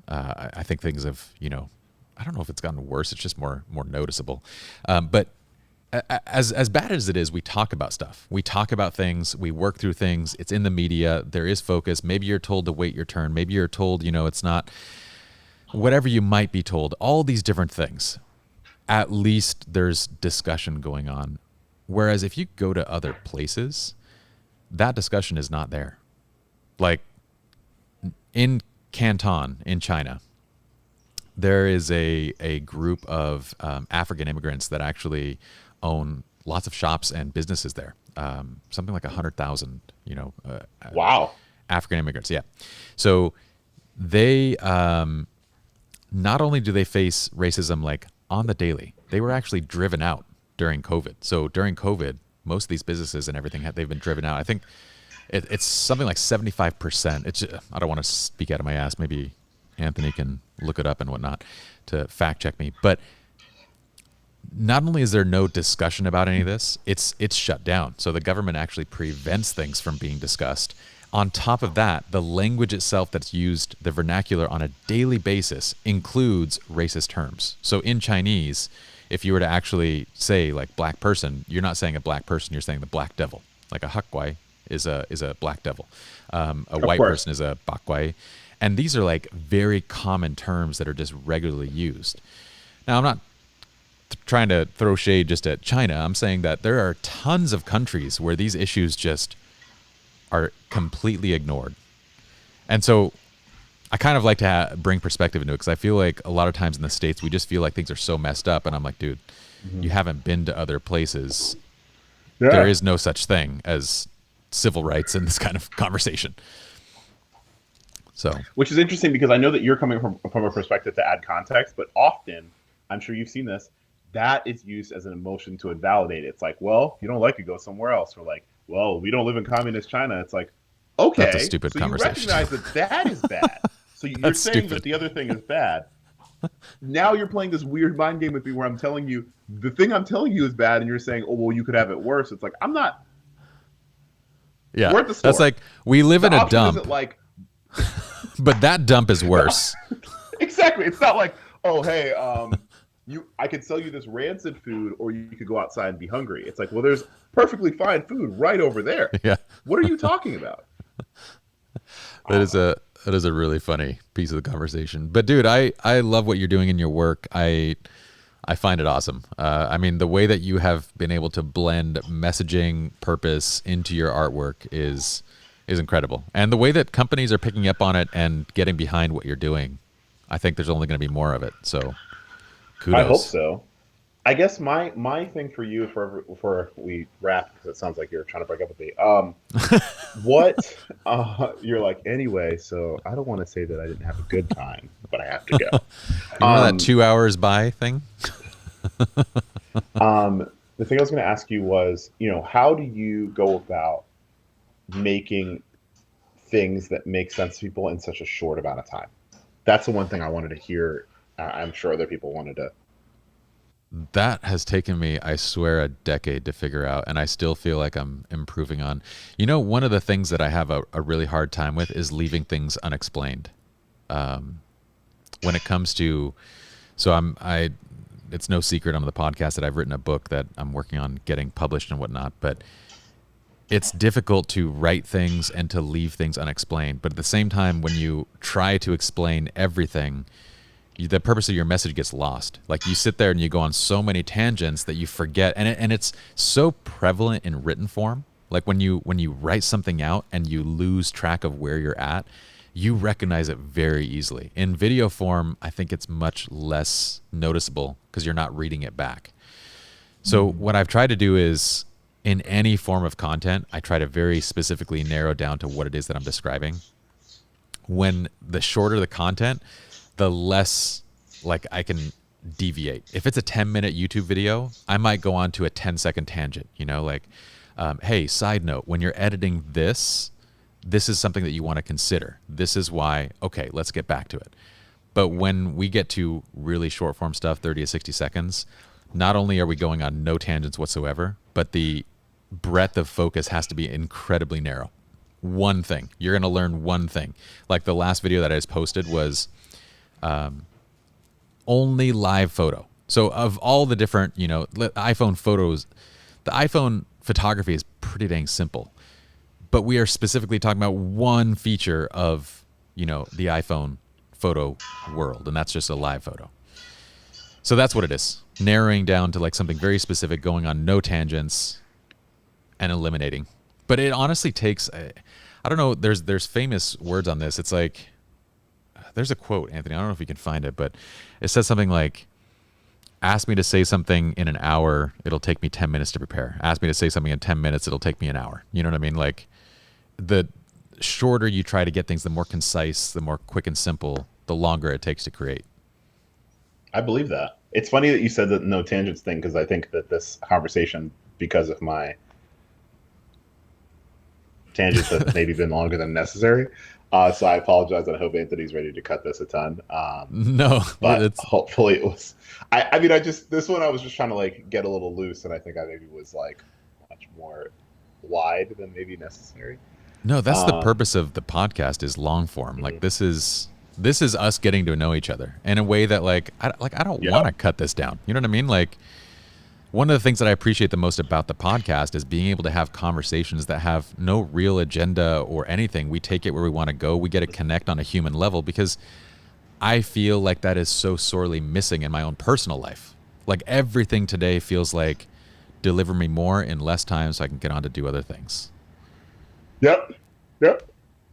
Speaker 1: I think things have, I don't know if it's gotten worse. It's just more noticeable. But as bad as it is, we talk about stuff. We talk about things. We work through things. It's in the media. There is focus. Maybe you're told to wait your turn. Maybe you're told, it's not whatever you might be told. All these different things. At least there's discussion going on. Whereas if you go to other places, that discussion is not there. Like in Canton, in China, there is a group of African immigrants that actually own lots of shops and businesses there. Something like 100,000,
Speaker 2: wow.
Speaker 1: African immigrants, yeah. So they, not only do they face racism like on the daily, they were actually driven out during COVID. So during COVID, most of these businesses and everything, they've been driven out. I think it's something like 75%. I don't want to speak out of my ass. Maybe Anthony can look it up and whatnot to fact check me. But not only is there no discussion about any of this, it's shut down. So the government actually prevents things from being discussed. On top of that, the language itself that's used, the vernacular on a daily basis, includes racist terms. So in Chinese, if you were to actually say like black person, you're not saying a black person, you're saying the black devil. Like a hakguai is a black devil. A white person is a bakguai. And these are like very common terms that are just regularly used. Now, I'm not trying to throw shade just at China. I'm saying that there are tons of countries where these issues just are completely ignored. And so I kind of like to bring perspective into it because I feel like a lot of times in the States, we just feel like things are so messed up. And I'm like, dude, you haven't been to other places. Yeah. There is no such thing as civil rights in this kind of conversation. So,
Speaker 2: which is interesting because I know that you're coming from a perspective to add context, but often, I'm sure you've seen this, that is used as an emotion to invalidate it. It's like, well, if you don't like it, go somewhere else. Or like, well, we don't live in communist China. It's like, okay,
Speaker 1: that's a stupid conversation.
Speaker 2: You recognize that is bad. So you're saying that the other thing is bad. Now you're playing this weird mind game with me where I'm telling you the thing I'm telling you is bad, and you're saying, oh, well, you could have it worse. It's like, I'm not.
Speaker 1: Yeah,
Speaker 2: we're at the store.
Speaker 1: That's like we live in a dump.
Speaker 2: Isn't like,
Speaker 1: but that dump is worse.
Speaker 2: Exactly. It's not like, oh, hey, I could sell you this rancid food, or you could go outside and be hungry. It's like, well, there's perfectly fine food right over there.
Speaker 1: Yeah.
Speaker 2: What are you talking about?
Speaker 1: That is a really funny piece of the conversation. But dude, I love what you're doing in your work. I find it awesome. I mean, the way that you have been able to blend messaging, purpose into your artwork is is incredible. And the way that companies are picking up on it and getting behind what you're doing, I think there's only going to be more of it. So kudos.
Speaker 2: I hope so. I guess my thing for you before we wrap, because it sounds like you're trying to break up with me. What you're like anyway? So I don't want to say that I didn't have a good time, but I have to go.
Speaker 1: You know that 2 hours by thing?
Speaker 2: The thing I was going to ask you was, how do you go about making things that make sense to people in such a short amount of time? That's the one thing I wanted to hear. I'm sure other people wanted to.
Speaker 1: That has taken me, I swear, a decade to figure out, and I still feel like I'm improving on. One of the things that I have a really hard time with is leaving things unexplained. When it comes to, it's no secret on the podcast that I've written a book that I'm working on getting published and whatnot, but it's difficult to write things and to leave things unexplained. But at the same time, when you try to explain everything, the purpose of your message gets lost. Like you sit there and you go on so many tangents that you forget, and it's so prevalent in written form. Like when you write something out and you lose track of where you're at, you recognize it very easily. In video form, I think it's much less noticeable because you're not reading it back. So what I've tried to do is, in any form of content, I try to very specifically narrow down to what it is that I'm describing. When the shorter the content, the less like I can deviate. If it's a 10-minute YouTube video, I might go on to a 10-second tangent, hey, side note, when you're editing this is something that you want to consider. This is why, okay, let's get back to it. But when we get to really short form stuff, 30 to 60 seconds, not only are we going on no tangents whatsoever, but the breadth of focus has to be incredibly narrow. One thing. You're going to learn one thing. Like the last video that I just posted was only live photo. So of all the different, iPhone photos, the iPhone photography is pretty dang simple. But we are specifically talking about one feature of, the iPhone photo world, and that's just a live photo. So that's what it is. Narrowing down to like something very specific, going on no tangents, and eliminating. But it honestly takes, I don't know, there's famous words on this. It's like, there's a quote, Anthony, I don't know if you can find it, but it says something like, ask me to say something in an hour, it'll take me 10 minutes to prepare. Ask me to say something in 10 minutes, it'll take me an hour. You know what I mean? Like, the shorter you try to get things, the more concise, the more quick and simple, the longer it takes to create.
Speaker 2: I believe that. It's funny that you said the no tangents thing, because I think that this conversation, because of my tangents, have maybe been longer than necessary. So I apologize, and I hope Anthony's ready to cut this a ton.
Speaker 1: No,
Speaker 2: but hopefully it was. I mean, this one I was just trying to like get a little loose, and I think I maybe was like much more wide than maybe necessary.
Speaker 1: No, that's the purpose of the podcast, is long form. Mm-hmm. Like this is us getting to know each other in a way that I don't want to cut this down. You know what I mean? Like, one of the things that I appreciate the most about the podcast is being able to have conversations that have no real agenda or anything. We take it where we want to go. We get to connect on a human level, because I feel like that is so sorely missing in my own personal life. Like everything today feels like deliver me more in less time so I can get on to do other things.
Speaker 2: Yep.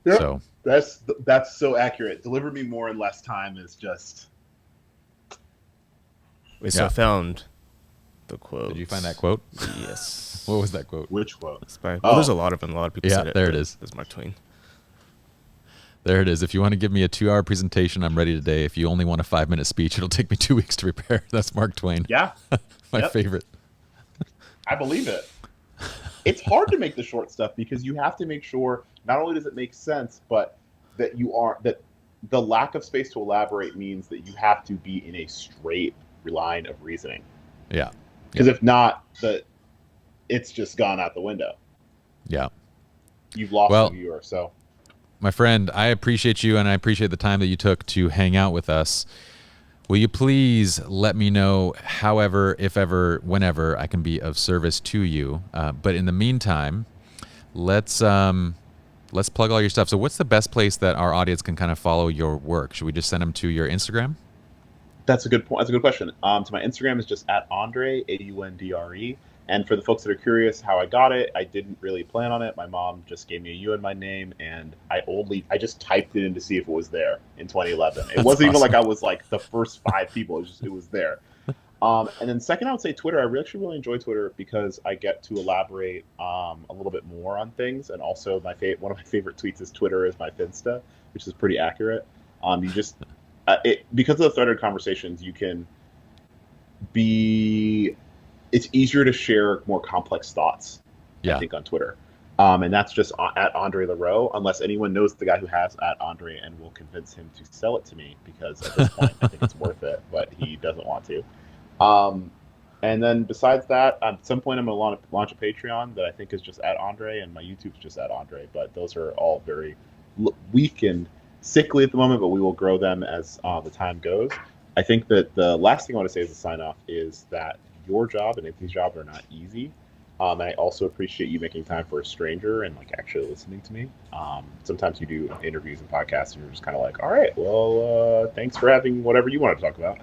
Speaker 1: So
Speaker 2: that's so accurate. Deliver me more in less time is just.
Speaker 3: So I found the quote.
Speaker 1: Did you find that quote?
Speaker 3: Yes.
Speaker 1: What was that quote?
Speaker 2: Which quote?
Speaker 3: Well, there's a lot of them. A lot of people said it.
Speaker 1: There it is.
Speaker 3: There's Mark Twain.
Speaker 1: There it is. If you want to give me a 2-hour presentation, I'm ready today. If you only want a 5-minute speech, it'll take me 2 weeks to prepare. That's Mark Twain.
Speaker 2: Yeah.
Speaker 1: My favorite.
Speaker 2: I believe it. It's hard to make the short stuff, because you have to make sure not only does it make sense, but that the lack of space to elaborate means that you have to be in a straight line of reasoning.
Speaker 1: Yeah.
Speaker 2: Because if not, it's just gone out the window.
Speaker 1: Yeah.
Speaker 2: You've lost the viewer. So,
Speaker 1: my friend, I appreciate you, and I appreciate the time that you took to hang out with us. Will you please let me know, however, if ever, whenever I can be of service to you? But in the meantime, let's plug all your stuff. So what's the best place that our audience can kind of follow your work? Should we just send them to your Instagram?
Speaker 2: That's a good point. That's a good question. So my Instagram is just at Aundre, Aundre, And for the folks that are curious how I got it, I didn't really plan on it. My mom just gave me a U in my name, and I just typed it in to see if it was there in 2011. It wasn't even like I was like the first 5 people. It was there. And then second, I would say Twitter. I actually really enjoy Twitter because I get to elaborate a little bit more on things. And also, one of my favorite tweets is Twitter is my Finsta, which is pretty accurate. You just because of the threaded conversations, you can be. It's easier to share more complex thoughts, I think, on Twitter. And that's just at Aundre Larrow, unless anyone knows the guy who has at Aundre and will convince him to sell it to me, because at this point I think it's worth it, but he doesn't want to. And then besides that, at some point I'm going to launch a Patreon that I think is just at Aundre, and my YouTube's just at Aundre, but those are all very weak and sickly at the moment, but we will grow them as the time goes. I think that the last thing I want to say as a sign off is that your job and Anthony's job are not easy. And I also appreciate you making time for a stranger and like actually listening to me. Sometimes you do interviews and podcasts and you're just kind of like, all right, well, thanks for having whatever you want to talk about.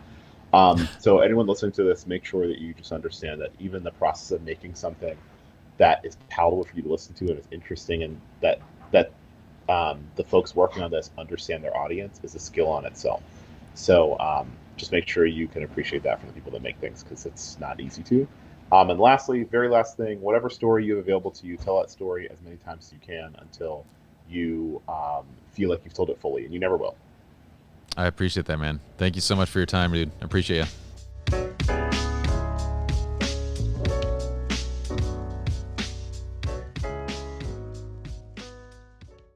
Speaker 2: So anyone listening to this, make sure that you just understand that even the process of making something that is palatable for you to listen to and is interesting, and that the folks working on this understand their audience, is a skill on itself. So just make sure you can appreciate that from the people that make things, because it's not easy to. And lastly, very last thing, whatever story you have available to you, tell that story as many times as you can until you feel like you've told it fully, and you never will.
Speaker 1: I appreciate that, man. Thank you so much for your time, dude. I appreciate you.